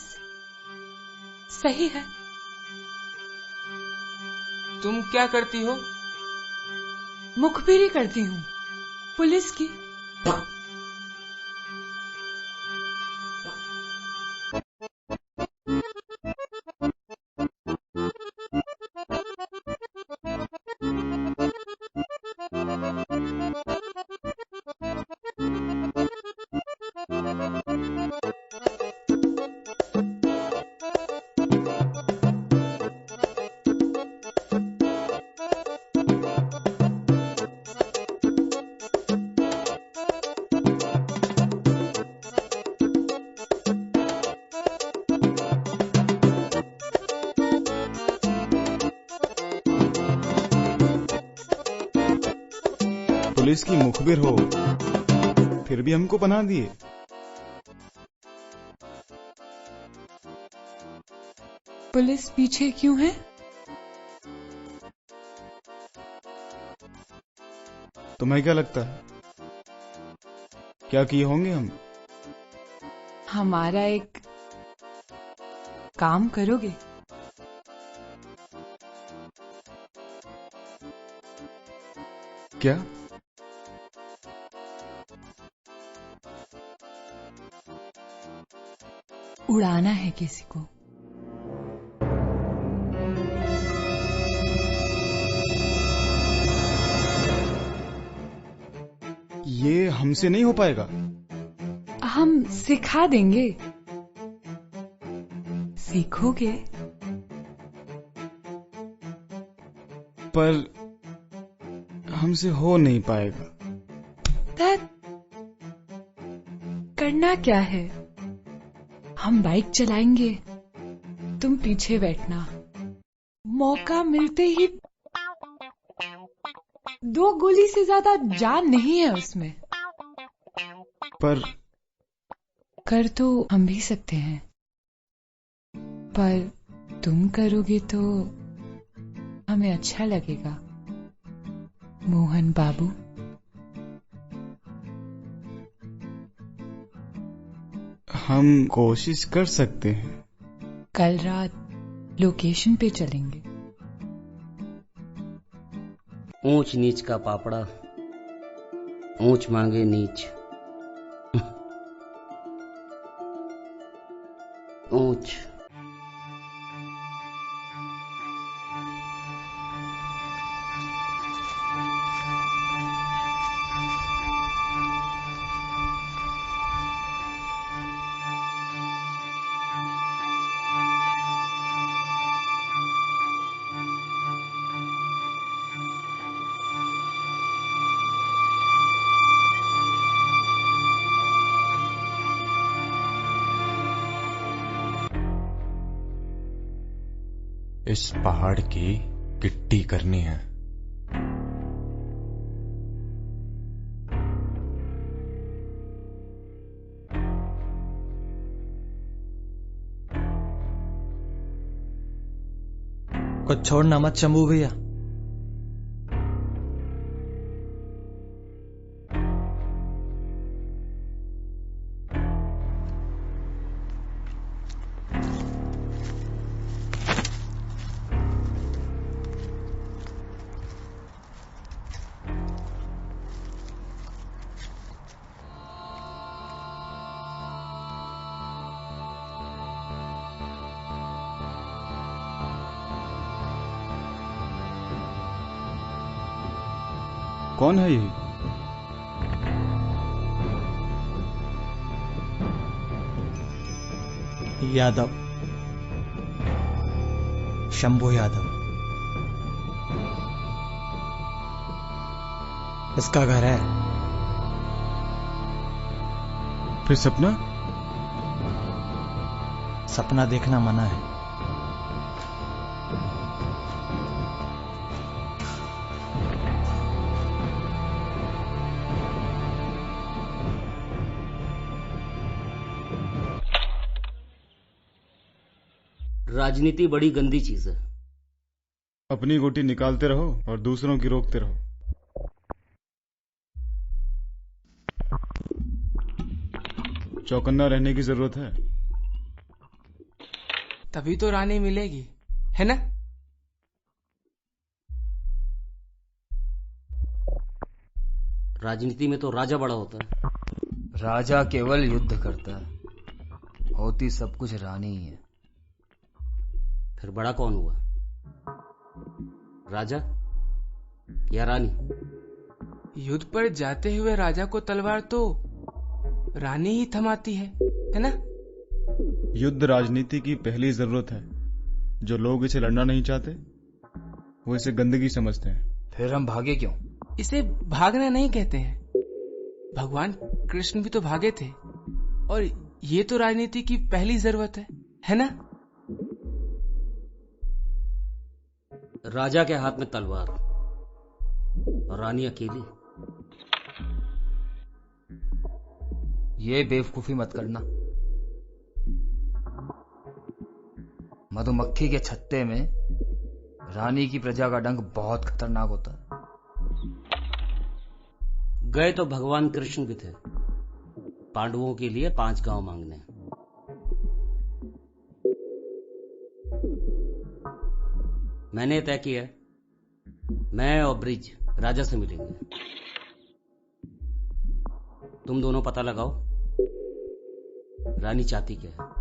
सही है। तुम क्या करती हो? मुखबिरी करती हूँ पुलिस की। पुलिस की मुखबिर हो, फिर भी हमको बना दिए। पुलिस पीछे क्यों है? तुम्हें क्या लगता है, क्या किए होंगे हम? हमारा एक काम करोगे? क्या? उड़ाना है किसी को। ये हमसे नहीं हो पाएगा। हम सिखा देंगे, सीखोगे। पर हमसे हो नहीं पाएगा। करना क्या है, हम बाइक चलाएंगे, तुम पीछे बैठना। मौका मिलते ही 2 गोली से ज्यादा जान नहीं है उसमें। पर कर तो हम भी सकते हैं, पर तुम करोगे तो हमें अच्छा लगेगा, मोहन बाबू। हम कोशिश कर सकते हैं। कल रात लोकेशन पे चलेंगे। ऊंच नीच का पापड़ा, ऊंच मांगे नीच। ऊंच। इस पहाड़ की गिट्टी करनी है। कुछ छोड़ना मत शंभू भैया। कौन है ये? यादव, शंभू यादव। इसका घर है। फिर सपना? सपना देखना मना है। राजनीति बड़ी गंदी चीज है। अपनी गोटी निकालते रहो और दूसरों की रोकते रहो। चौकन्ना रहने की जरूरत है। तभी तो रानी मिलेगी, है ना? राजनीति में तो राजा बड़ा होता है। राजा केवल युद्ध करता है, होती सब कुछ रानी ही है। फिर बड़ा कौन हुआ, राजा या रानी? युद्ध पर जाते हुए राजा को तलवार तो रानी ही थमाती है ना? युद्ध राजनीति की पहली जरूरत है। जो लोग इसे लड़ना नहीं चाहते वो इसे गंदगी समझते हैं। फिर हम भागे क्यों? इसे भागना नहीं कहते हैं। भगवान कृष्ण भी तो भागे थे, और ये तो राजनीति की पहली जरूरत है ना? राजा के हाथ में तलवार और रानी अकेली। ये बेवकूफी मत करना। मधुमक्खी के छत्ते में रानी की प्रजा का डंक बहुत खतरनाक होता है। गए तो भगवान कृष्ण भी थे, पांडवों के लिए 5 गांव मांगने। मैंने तय किया मैं और ब्रिज राजा से मिलेंगे। तुम दोनों पता लगाओ रानी चाहती क्या है।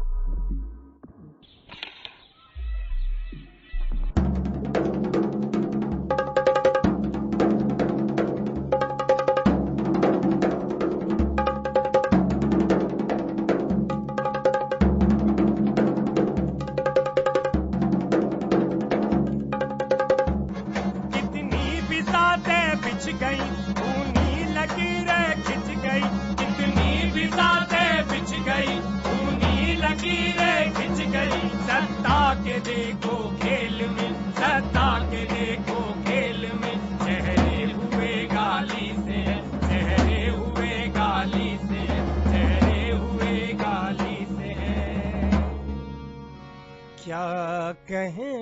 क्या कहें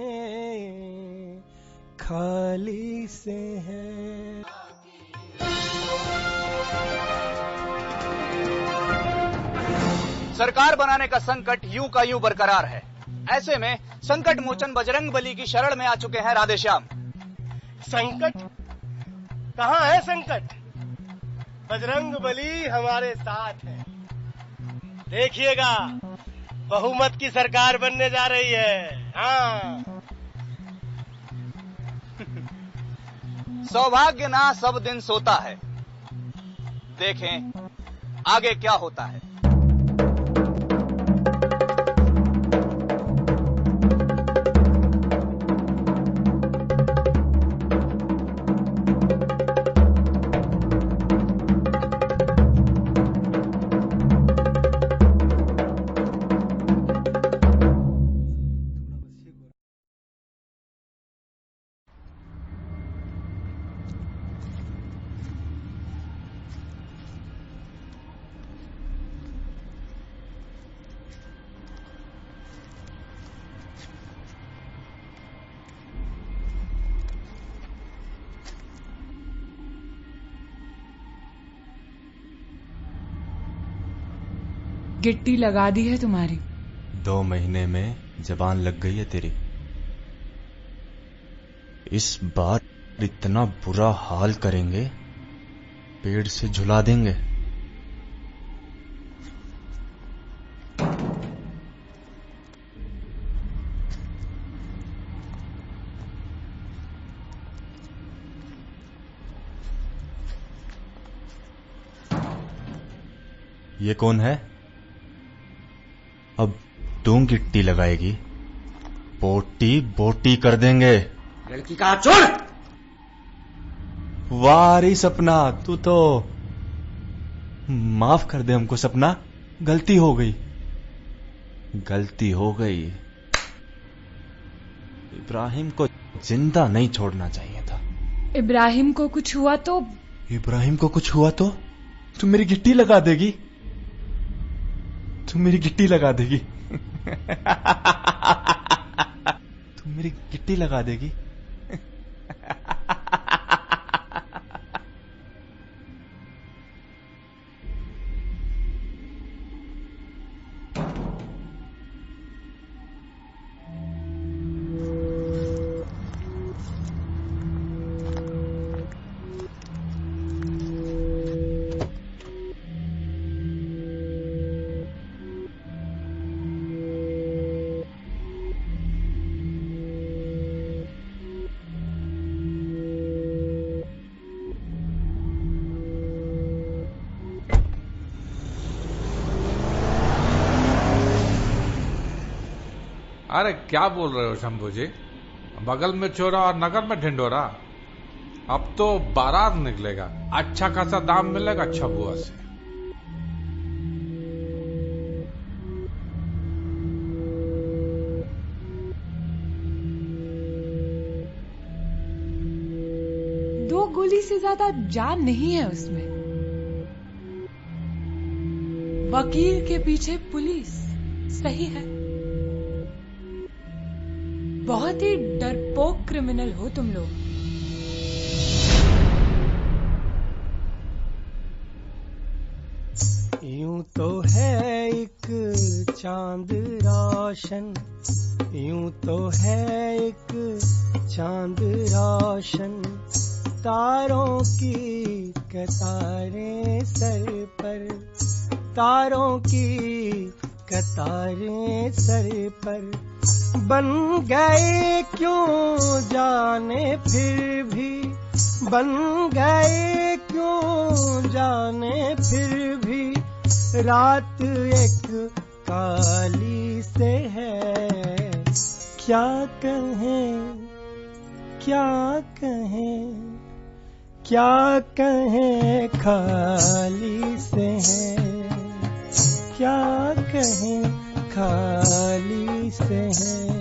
खाली से है। सरकार बनाने का संकट यूं का यूं बरकरार है। ऐसे में संकट मोचन बजरंगबली की शरण में आ चुके हैं राधेश्याम। संकट कहाँ है संकट? बजरंगबली हमारे साथ है। देखिएगा बहुमत की सरकार बनने जा रही है। हाँ सौभाग्य ना सब दिन सोता है। देखें आगे क्या होता है। गिट्टी लगा दी है तुम्हारी। 2 महीने में जबान लग गई है तेरी। इस बार इतना बुरा हाल करेंगे पेड़ से झुला देंगे। ये कौन है? अब तू गिट्टी लगाएगी, बोटी बोटी कर देंगे। लड़की का छोड़। वाह रे सपना, तू तो माफ कर दे हमको सपना, गलती हो गई, गलती हो गई। इब्राहिम को जिंदा नहीं छोड़ना चाहिए था। इब्राहिम को कुछ हुआ तो? इब्राहिम को कुछ हुआ तो तू मेरी गिट्टी लगा देगी, तू मेरी गिट्टी लगा देगी तू मेरी गिट्टी लगा देगी। अरे क्या बोल रहे हो शंभू जी? बगल में चोरा और नगर में ढिंडोरा। अब तो बारात निकलेगा, अच्छा खासा दाम मिलेगा छबुआ से। दो गोली से ज्यादा जान नहीं है उसमें। वकील के पीछे पुलिस, सही है। बहुत ही डरपोक क्रिमिनल हो तुम लोग। यूं तो है एक चांद रोशन, यूं तो है एक चांद रोशन, तारों की कतारें सर पर, तारों की कतारें सर पर, बन गए क्यों जाने फिर भी, बन गए क्यों जाने फिर भी, रात एक काली से है, क्या कहें क्या कहें क्या कहें खाली से है, क्या कहें खाली से है।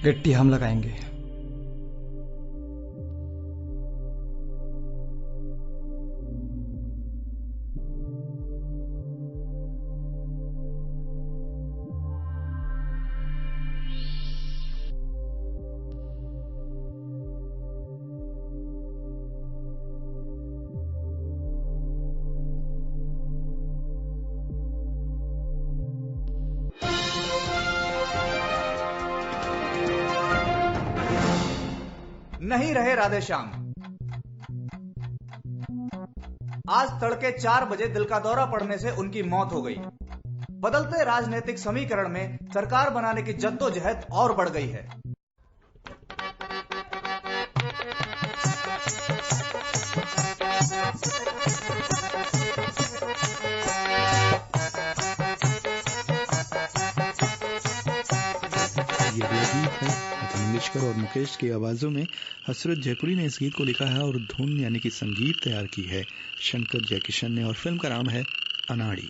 गिट्टी हम लगाएंगे। नहीं रहे राधेश्याम। आज तड़के 4 बजे दिल का दौरा पड़ने से उनकी मौत हो गई। बदलते राजनीतिक समीकरण में सरकार बनाने की जद्दोजहद और बढ़ गई है। ये गीत है लता मंगेशकर और मुकेश की आवाजों में। हसरत जयपुरी ने इस गीत को लिखा है और धुन यानी कि संगीत तैयार की है शंकर जयकिशन ने, और फिल्म का नाम है अनाड़ी।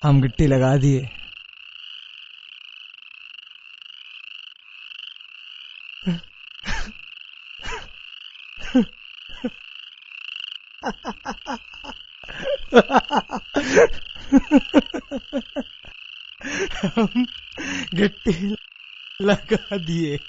हम गिट्टी लगा दिए। हम गिट्टी लगा दिए।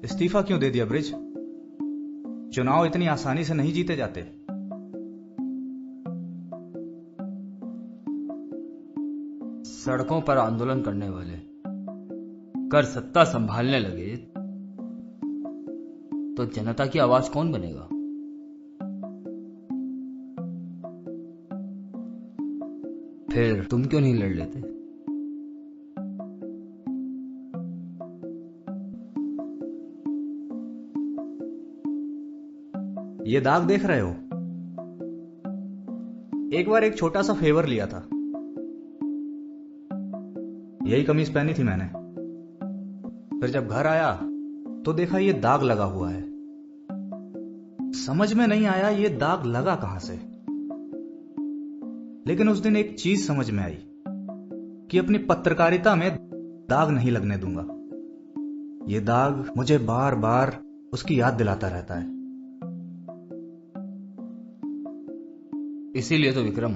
इस्तीफा क्यों दे दिया ब्रिज? चुनाव इतनी आसानी से नहीं जीते जाते। सड़कों पर आंदोलन करने वाले कर सत्ता संभालने लगे तो जनता की आवाज कौन बनेगा? फिर तुम क्यों नहीं लड़ लेते? ये दाग देख रहे हो? एक बार एक छोटा सा फेवर लिया था, यही कमीज पहनी थी मैंने। फिर जब घर आया तो देखा ये दाग लगा हुआ है। समझ में नहीं आया ये दाग लगा कहां से। लेकिन उस दिन एक चीज समझ में आई कि अपनी पत्रकारिता में दाग नहीं लगने दूंगा। ये दाग मुझे बार बार उसकी याद दिलाता रहता है। इसीलिए तो विक्रम,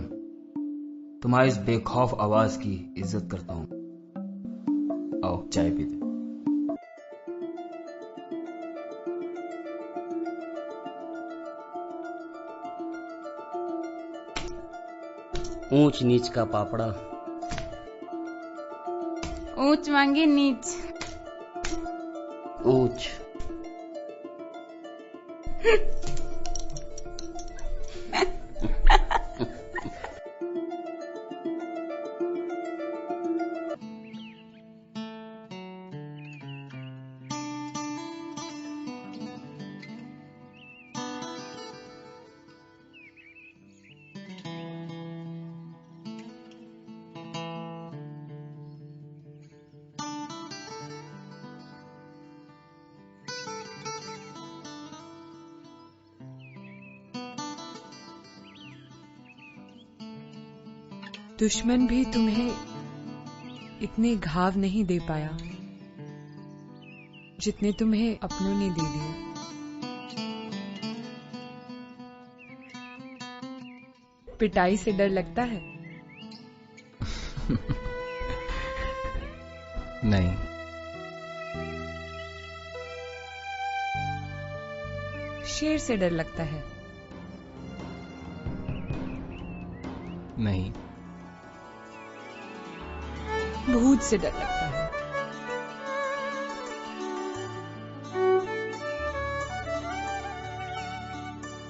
तुम्हारी इस बेखौफ आवाज की इज्जत करता हूं। आओ चाय पीते। ऊंच नीच का पापड़ा। ऊंच मांगे नीच। ऊंच। दुश्मन भी तुम्हें इतने घाव नहीं दे पाया जितने तुम्हें अपनों ने दे दिए। पिटाई से डर लगता है? नहीं। शेर से डर लगता है? नहीं। भूत से डर लगता है?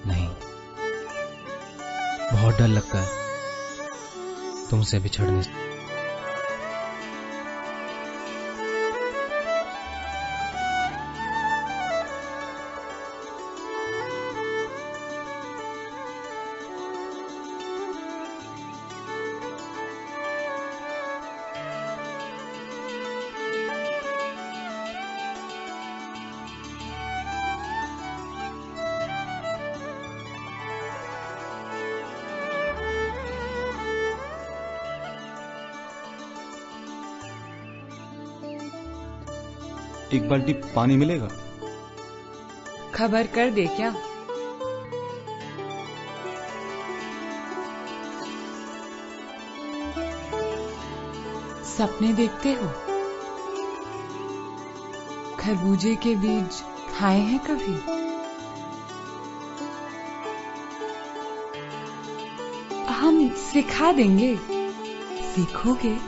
नहीं। बहुत डर लगता है तुमसे बिछड़ने से। एक बाल्टी पानी मिलेगा? खबर कर दे क्या? सपने देखते हो? खरबूजे के बीज खाए हैं कभी? हम सिखा देंगे, सीखोगे?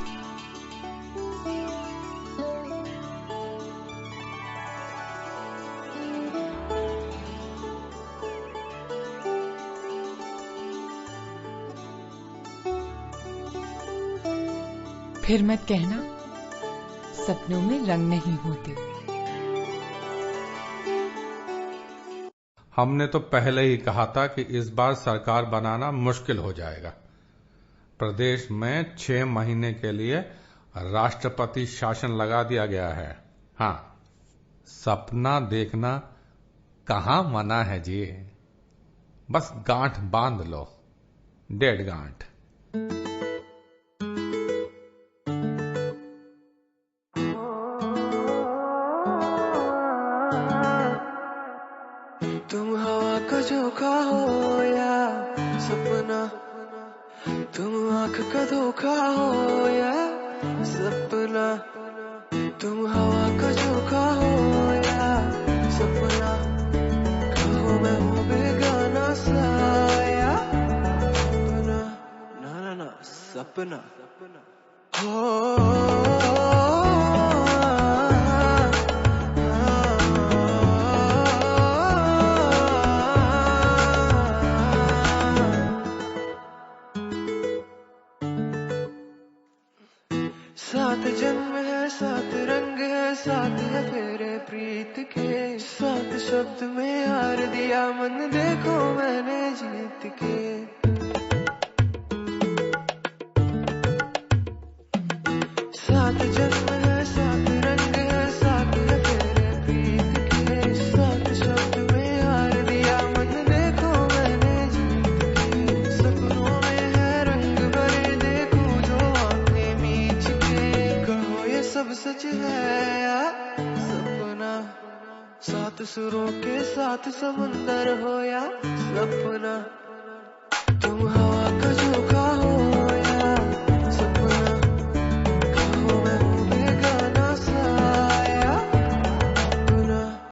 फिर मत कहना सपनों में रंग नहीं होते। हमने तो पहले ही कहा था कि इस बार सरकार बनाना मुश्किल हो जाएगा। प्रदेश में 6 महीने के लिए राष्ट्रपति शासन लगा दिया गया है। हाँ, सपना देखना कहाँ मना है जी। बस गांठ बांध लो, 1.5 गांठ। तुम हवा का झोंका हो या सपना, तुम आंख का धोखा हो या सपना, तुम हवा का झोंका हो या सपना, कहो मैं हूँ बेगाना सा या सपना, ना ना ना सपना हो। सात जन्म है, सात रंग है, सात है फेरे प्रीत के। सात शब्द में हार दिया मन देखो मैंने जीत के। सात जन्म है सात रंग है सात लफेरे प्रीत के। सात शब्द में हार दिया मन देखो मैंने जीत के। सपनों में है रंग भरे देखो जो आंखें मीच के। कहो ये सब सच है या सपना, सात सुरों के साथ समुंदर हो या सपना।